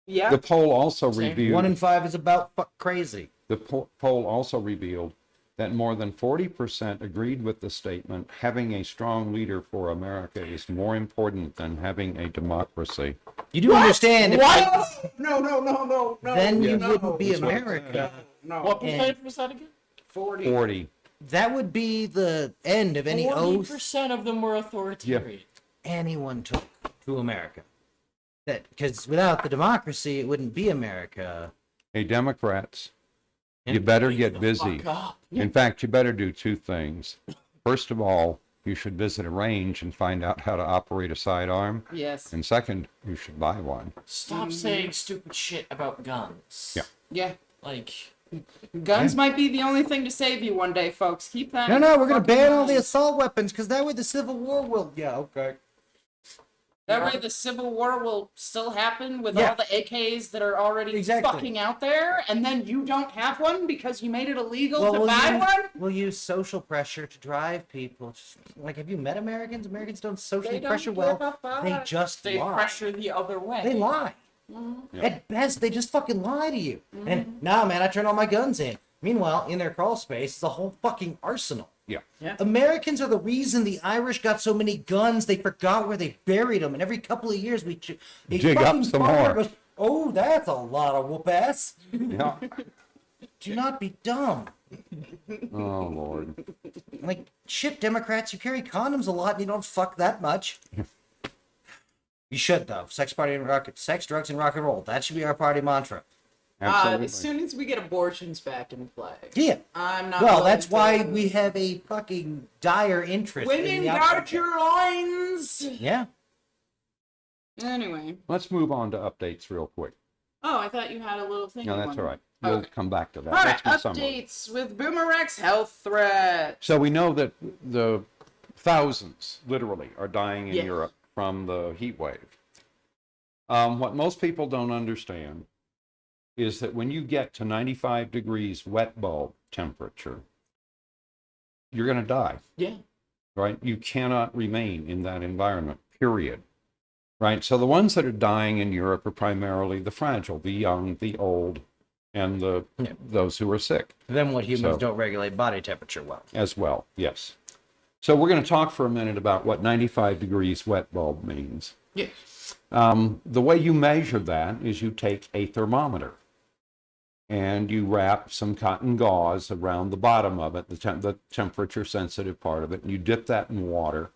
Yeah. the poll also Same. revealed 1 in 5 is about fuck crazy. the poll also revealed that more than 40% agreed with the statement, having a strong leader for America is more important than having a democracy. You do understand if What? No. then you no. wouldn't be That's what- America. No. What percentage was that again? 40. 40. That would be the end of any oath 40% of them were authoritarian. anyone took to America. That because without the democracy, it wouldn't be America. Hey, Democrats, you better get busy. Fuck up. In fact, you better do two things. First of all, you should visit a range and find out how to operate a sidearm. Yes. And second, you should buy one. Stop saying stupid shit about guns. Yeah. Yeah. Like, Guns might be the only thing to save you one day, folks. Keep that. No, we're gonna fucking ban all mind. the assault weapons because that way the Civil War will. Yeah, okay. That way, the Civil War will still happen with Yeah. all the AKs that are already Exactly. fucking out there, and then you don't have one because you made it illegal to we'll buy use, one. We'll use social pressure to drive people. Just, like, have you met Americans? Americans don't socially They don't pressure give well. a fuck. They just they lie. pressure the other way. They lie. Yeah. At best, they just fucking lie to you. And nah, man, I turn all my guns in. Meanwhile, in their crawl space is a whole fucking arsenal. Yeah. Americans are the reason the Irish got so many guns. They forgot where they buried them, and every couple of years we a Dig up fucking some farmer more. Goes, oh, that's a lot of whoop ass. Yeah. Do not be dumb. Oh Lord. Like, shit, Democrats, you carry condoms a lot and you don't fuck that much. You should, though. Sex, drugs, and rock and roll. That should be our party mantra. Absolutely. As soon as we get abortions back in play. Yeah. I'm not. Well, willing that's why to- we have a fucking dire interest in Women the guard outcome. your loins. Yeah. Anyway. Let's move on to updates real quick. Oh, I thought you had a little thing. No, you that's wanted- all right. We'll Okay. come back to that. All right, That's my summary. updates with BoomerX health threat. So we know that the thousands, literally, are dying in Yes. Europe from the heat wave. What most people don't understand is that when you get to 95 degrees wet bulb temperature, you're going to die, Yeah. right? You cannot remain in that environment, period. Right? So the ones that are dying in Europe are primarily the fragile, the young, the old, and those who are sick. Then what humans So- don't regulate body temperature well. As well, yes. So we're going to talk for a minute about what 95 degrees wet bulb means. Yes. The way you measure that is you take a thermometer and you wrap some cotton gauze around the bottom of it, the temperature sensitive part of it, and you dip that in water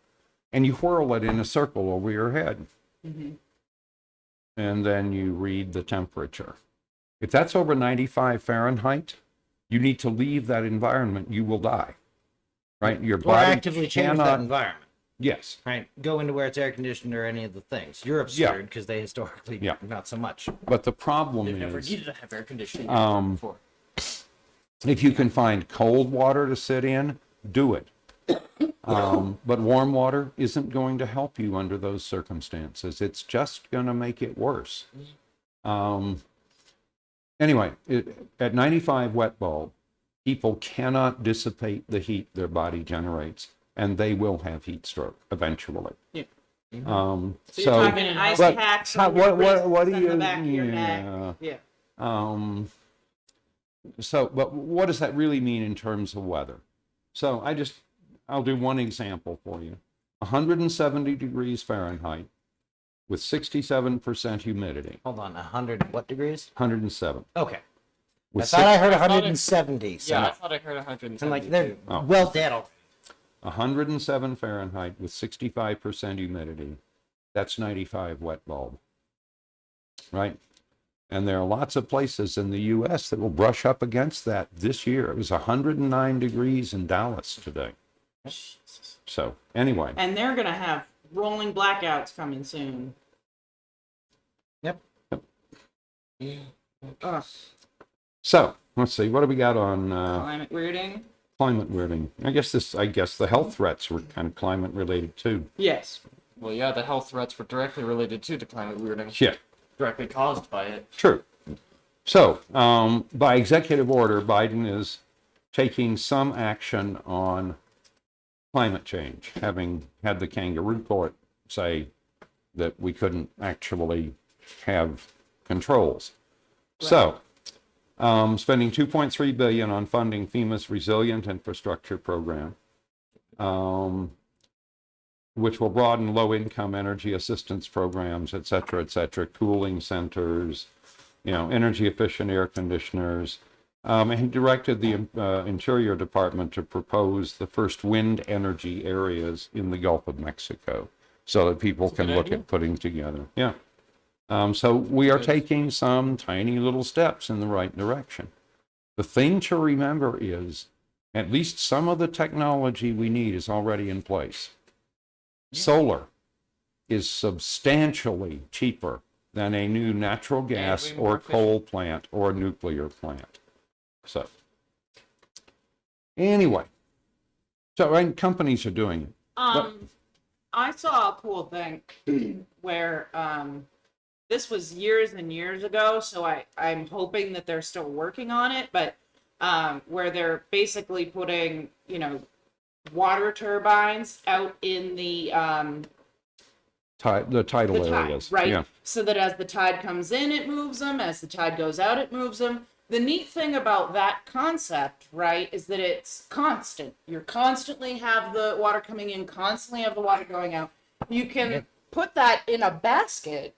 and you whirl it in a circle over your head. Mm-hmm. And then you read the temperature. If that's over 95 Fahrenheit, you need to leave that environment. You will die. Right? Your Or body actively change that cannot. environment. Yes. Right? Go into where it's air conditioned or any of the things. Europe's Yeah. weird because they historically Yeah. not so much. But the problem They've never is, needed to have air conditioning before. if you can find cold water to sit in, do it. But warm water isn't going to help you under those circumstances. It's just going to make it worse. Anyway, at 95 wet bulb, people cannot dissipate the heat their body generates, and they will have heat stroke eventually. Yeah. So So you're talking ice but packs how- on your what do wrists and the you- back of your yeah. neck. Yeah. But what does that really mean in terms of weather? So I'll do one example for you. 170 degrees Fahrenheit with 67% humidity. Hold on, 100 what degrees? 107. Okay. I With thought I heard I thought it- 170. So Yeah, I thought I heard 170. I'm like, they're Oh. well dead already. 107 Fahrenheit with 65% humidity. That's 95 wet bulb. Right? And there are lots of places in the U.S. that will brush up against that this year. It was 109 degrees in Dallas today. So, anyway. And they're gonna have rolling blackouts coming soon. Yep. Ugh. So, let's see. What do we got on Climate weirding. climate weirding? I guess the health threats were kind of climate related too. Yes. Well, yeah, the health threats were directly related to climate weirding. Yeah. Directly caused by it. True. So, by executive order, Biden is taking some action on climate change, having had the kangaroo court say that we couldn't actually have controls. So, spending $2.3 billion on funding FEMA's Resilient Infrastructure Program, which will broaden low-income energy assistance programs, et cetera, cooling centers, energy-efficient air conditioners. And he directed the Interior Department to propose the first wind energy areas in the Gulf of Mexico so that people That's a can good look idea. at putting together. Yeah. So we are taking some tiny little steps in the right direction. The thing to remember is at least some of the technology we need is already in place. Solar is substantially cheaper than a new natural gas way more or coal plant or nuclear plant. So, anyway, and companies are doing it. I saw a cool thing where this was years and years ago, so I'm hoping that they're still working on it, but where they're basically putting, water turbines out in the The tidal the tide, areas. right? Yeah. So that as the tide comes in, it moves them. As the tide goes out, it moves them. The neat thing about that concept, right, is that it's constant. You're constantly have the water coming in, constantly have the water going out. You can put that in a basket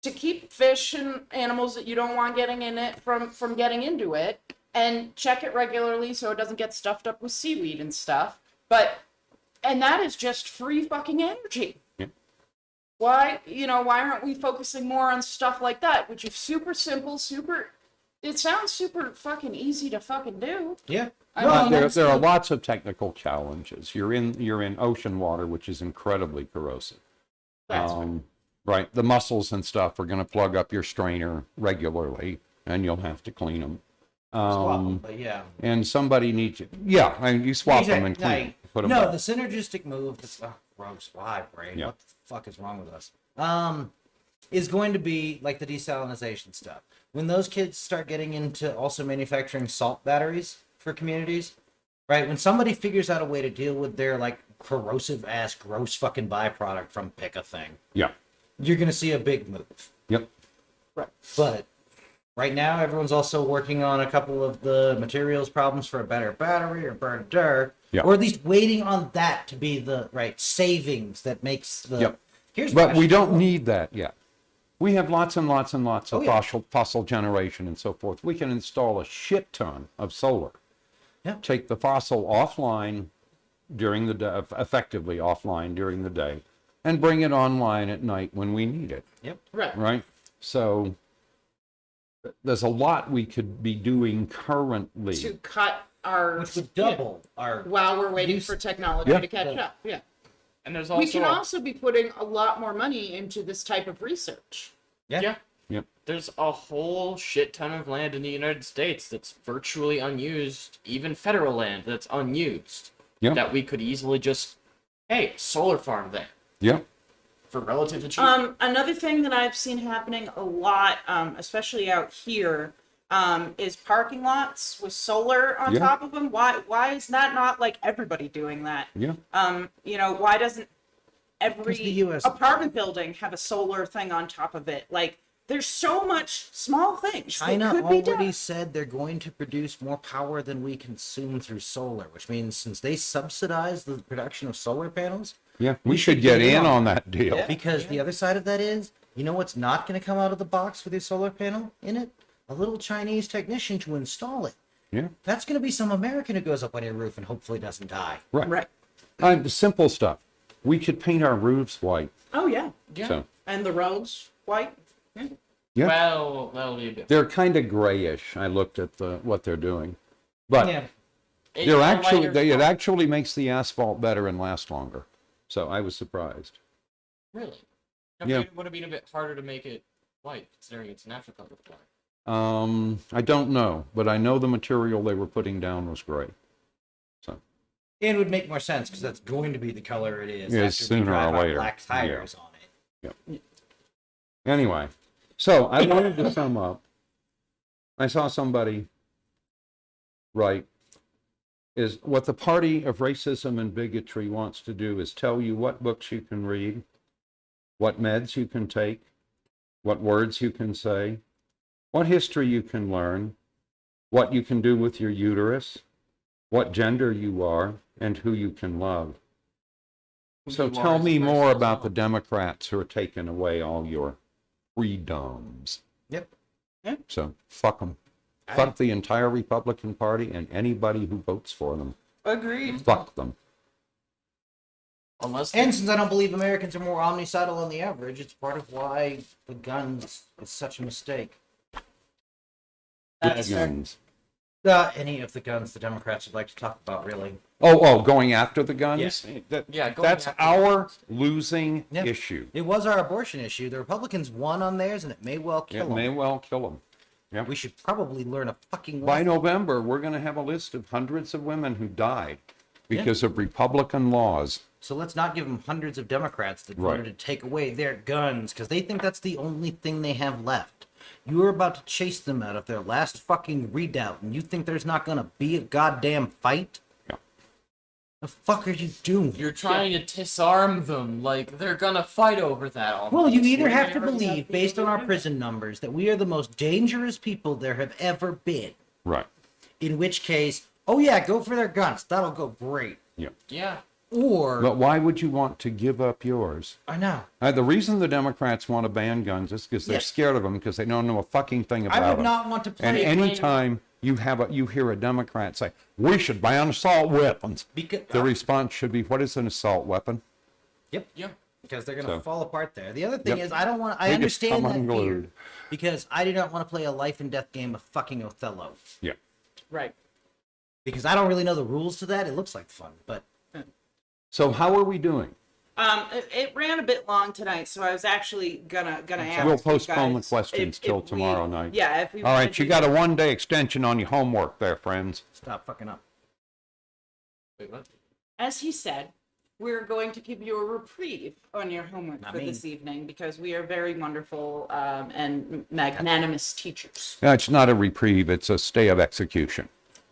to keep fish and animals that you don't want getting in it from getting into it. and check it regularly so it doesn't get stuffed up with seaweed and stuff. And that is just free fucking energy. Yeah. Why aren't we focusing more on stuff like that, which is super simple, it sounds super fucking easy to fucking do. Yeah. But there that's are the- lots of technical challenges. You're in ocean water, which is incredibly corrosive. That's Right. The mussels and stuff are going to plug up your strainer regularly, and you'll have to clean them. But yeah. And somebody needs you. Yeah, I mean, you swap them and clean them. Put them No, back. the synergistic move. Gross. Why, Brain? Yeah. What the fuck is wrong with us? Is going to be like the desalinization stuff. When those kids start getting into also manufacturing salt batteries for communities, right? When somebody figures out a way to deal with their like corrosive ass, gross fucking byproduct from pick a thing, Yeah. you're gonna see a big move. Yep. But right now, everyone's also working on a couple of the materials problems for a better battery or better, Yeah. or at least waiting on that to be the right savings that makes the. Yep. Here's But the we question. don't need that yet. We have lots and lots and lots of Oh, yeah. fossil generation and so forth. We can install a shit ton of solar. Yeah. Take the fossil offline during the day, effectively offline during the day, and bring it online at night when we need it. Yep. Right. Right? So there's a lot we could be doing currently. To cut our Which would double our. while we're waiting Use- for technology Yeah. to catch up. Yeah. And there's We can also be putting a lot more money into this type of research. Yeah. Yep. There's a whole shit ton of land in the United States that's virtually unused, even federal land that's unused, Yeah. that we could easily just, hey, solar farm there Yeah. for relatively cheap. Another thing that I've seen happening a lot, especially out here, is parking lots with solar on Yeah. top of them. Why is that not like everybody doing that? Yeah. Why doesn't It's every the US. apartment building have a solar thing on top of it? Like, there's so much small things China that could be already done. said they're going to produce more power than we consume through solar, which means since they subsidize the production of solar panels, Yeah. We should get in on that deal. Yeah. because the other side of that is, you know what's not going to come out of the box with your solar panel in it? A little Chinese technician to install it. Yeah. That's going to be some American who goes up on your roof and hopefully doesn't die. Right. Right. The simple stuff. We could paint our roofs white. Oh yeah. yeah. So And the roads white. Yeah. yeah. Well, that'll be a bit. They're kind of grayish. I looked at what they're doing, but Yeah. they're it actually makes the asphalt better and last longer. So I was surprised. Really? Yeah. It would have been a bit harder to make it white, considering it's natural color black. I don't know, but I know the material they were putting down was gray. So And it would make more sense because that's going to be the color it is. Yes, after we sooner or drive our later. black tires on it. anyway, so I wanted to sum up. I saw somebody write, is what the party of racism and bigotry wants to do is tell you what books you can read, what meds you can take, what words you can say, what history you can learn, what you can do with your uterus, what gender you are, and who you can love. So tell me more about the Democrats who are taking away all your freedoms. Yep. So fuck them. Fuck the entire Republican Party and anybody who votes for them. Agreed. Fuck them. Unless And since I don't believe Americans are more omnicidal than the average, it's part of why the guns is such a mistake. Which guns? Any of the guns the Democrats would like to talk about, really. Going after the guns? Yes. going That's after our losing Yeah. issue. It was our abortion issue. The Republicans won on theirs, and it may well kill It them. may well kill them. Yeah. We should probably learn a fucking By lesson. November, we're going to have a list of hundreds of women who died because of Republican laws. So let's not give them hundreds of Democrats that Right. voted to take away their guns, because they think that's the only thing they have left. You are about to chase them out of their last fucking redoubt, and you think there's not gonna be a goddamn fight? Yeah. The fuck are you doing? you're trying to disarm them, like they're gonna fight over that. Almost. Well, you either have to Whatever believe, that based on our people prison numbers, that we are the most dangerous people there have ever been. Right. In which case, oh yeah, go for their guns. That'll go great. Yeah. do. Yeah. Or, But why would you want to give up yours? I know. The reason the Democrats want to ban guns is because they're Yes. scared of them because they don't know a fucking thing about I would them. not want to And play. anytime you hear a Democrat say, we should ban assault weapons. Because, The response should be, what is an assault weapon? yep. Yeah. Because they're going So- to fall apart there. The other thing Yep. is, I don't want. I They just understand come that fear unglued. because I do not want to play a life and death game of fucking Othello. Yeah. Right. Because I don't really know the rules to that. It looks like fun, but So how are we doing? It ran a bit long tonight, so I was actually gonna ask. We'll you postpone the guys questions till we- tomorrow night. Yeah, if we. All wanna right, you do got a that. 1-day extension on your homework there, friends. stop fucking up. Wait, what? As he said, we're going to give you a reprieve on your homework Not for me. this evening because we are very wonderful and magnanimous teachers. No, it's not a reprieve, it's a stay of execution.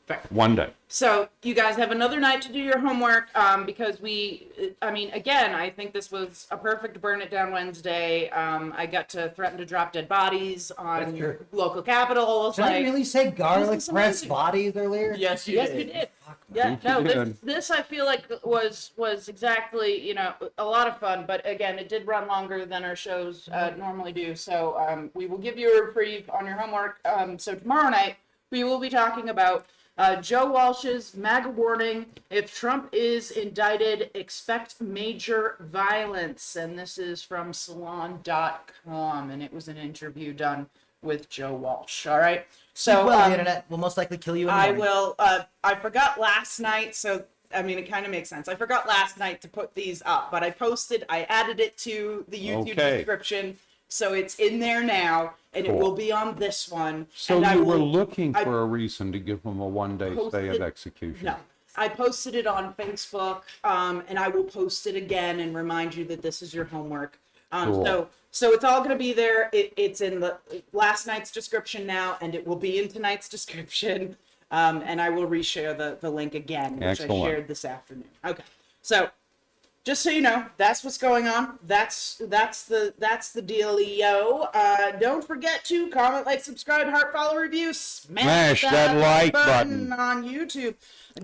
Fair. 1 day. So you guys have another night to do your homework because again, I think this was a perfect burn it down Wednesday. I got to threaten to drop dead bodies on true. local capitals. Did I really say garlic is pressed amazing. bodies earlier? Yes, you Yes, did. you did. Fuck, Yeah, Yes, no, you this, did. this I feel like was exactly, a lot of fun, but again, it did run longer than our shows normally do. So we will give you a reprieve on your homework. So tomorrow night, we will be talking about Joe Walsh's MAGA warning. If Trump is indicted, expect major violence. And this is from salon.com, and it was an interview done with Joe Walsh. All right. So well, the internet will most likely kill you. In the I morning. will. I forgot last night, so I mean, it kind of makes sense. I forgot last night to put these up, but I added it to the YouTube Okay. description, so it's in there now, and it Cool. will be on this one. So and I you were will- looking I- for a reason to give them a 1-day stay of Posted- execution. No, I posted it on Facebook, and I will post it again and remind you that this is your homework. Cool. So it's all going to be there. It's in the last night's description now, and it will be in tonight's description. And I will reshare the link again, which Excellent. I shared this afternoon. Okay, so just so you know, that's what's going on. That's the dealio. Don't forget to comment, like, subscribe, heart, follow, review, Smash that like button. on YouTube.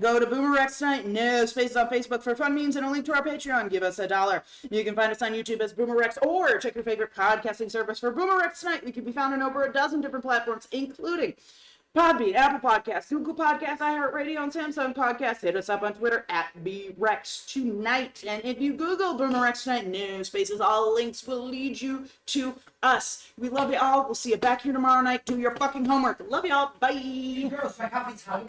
Go to BoomerRexTonight. No spaces on Facebook for fun memes and a link to our Patreon. Give us $1. You can find us on YouTube as BoomerRex, or check your favorite podcasting service for BoomerRexTonight. We can be found on over a dozen different platforms, including Podbean, Apple Podcasts, Google Podcasts, iHeartRadio, and Samsung Podcasts. Hit us up on Twitter at BRexTonight. And if you Google BoomerRexTonight, no spaces, all links will lead you to us. We love you all. We'll see you back here tomorrow night. Do your fucking homework. Love you all. Bye. Girls, my coffee's hot.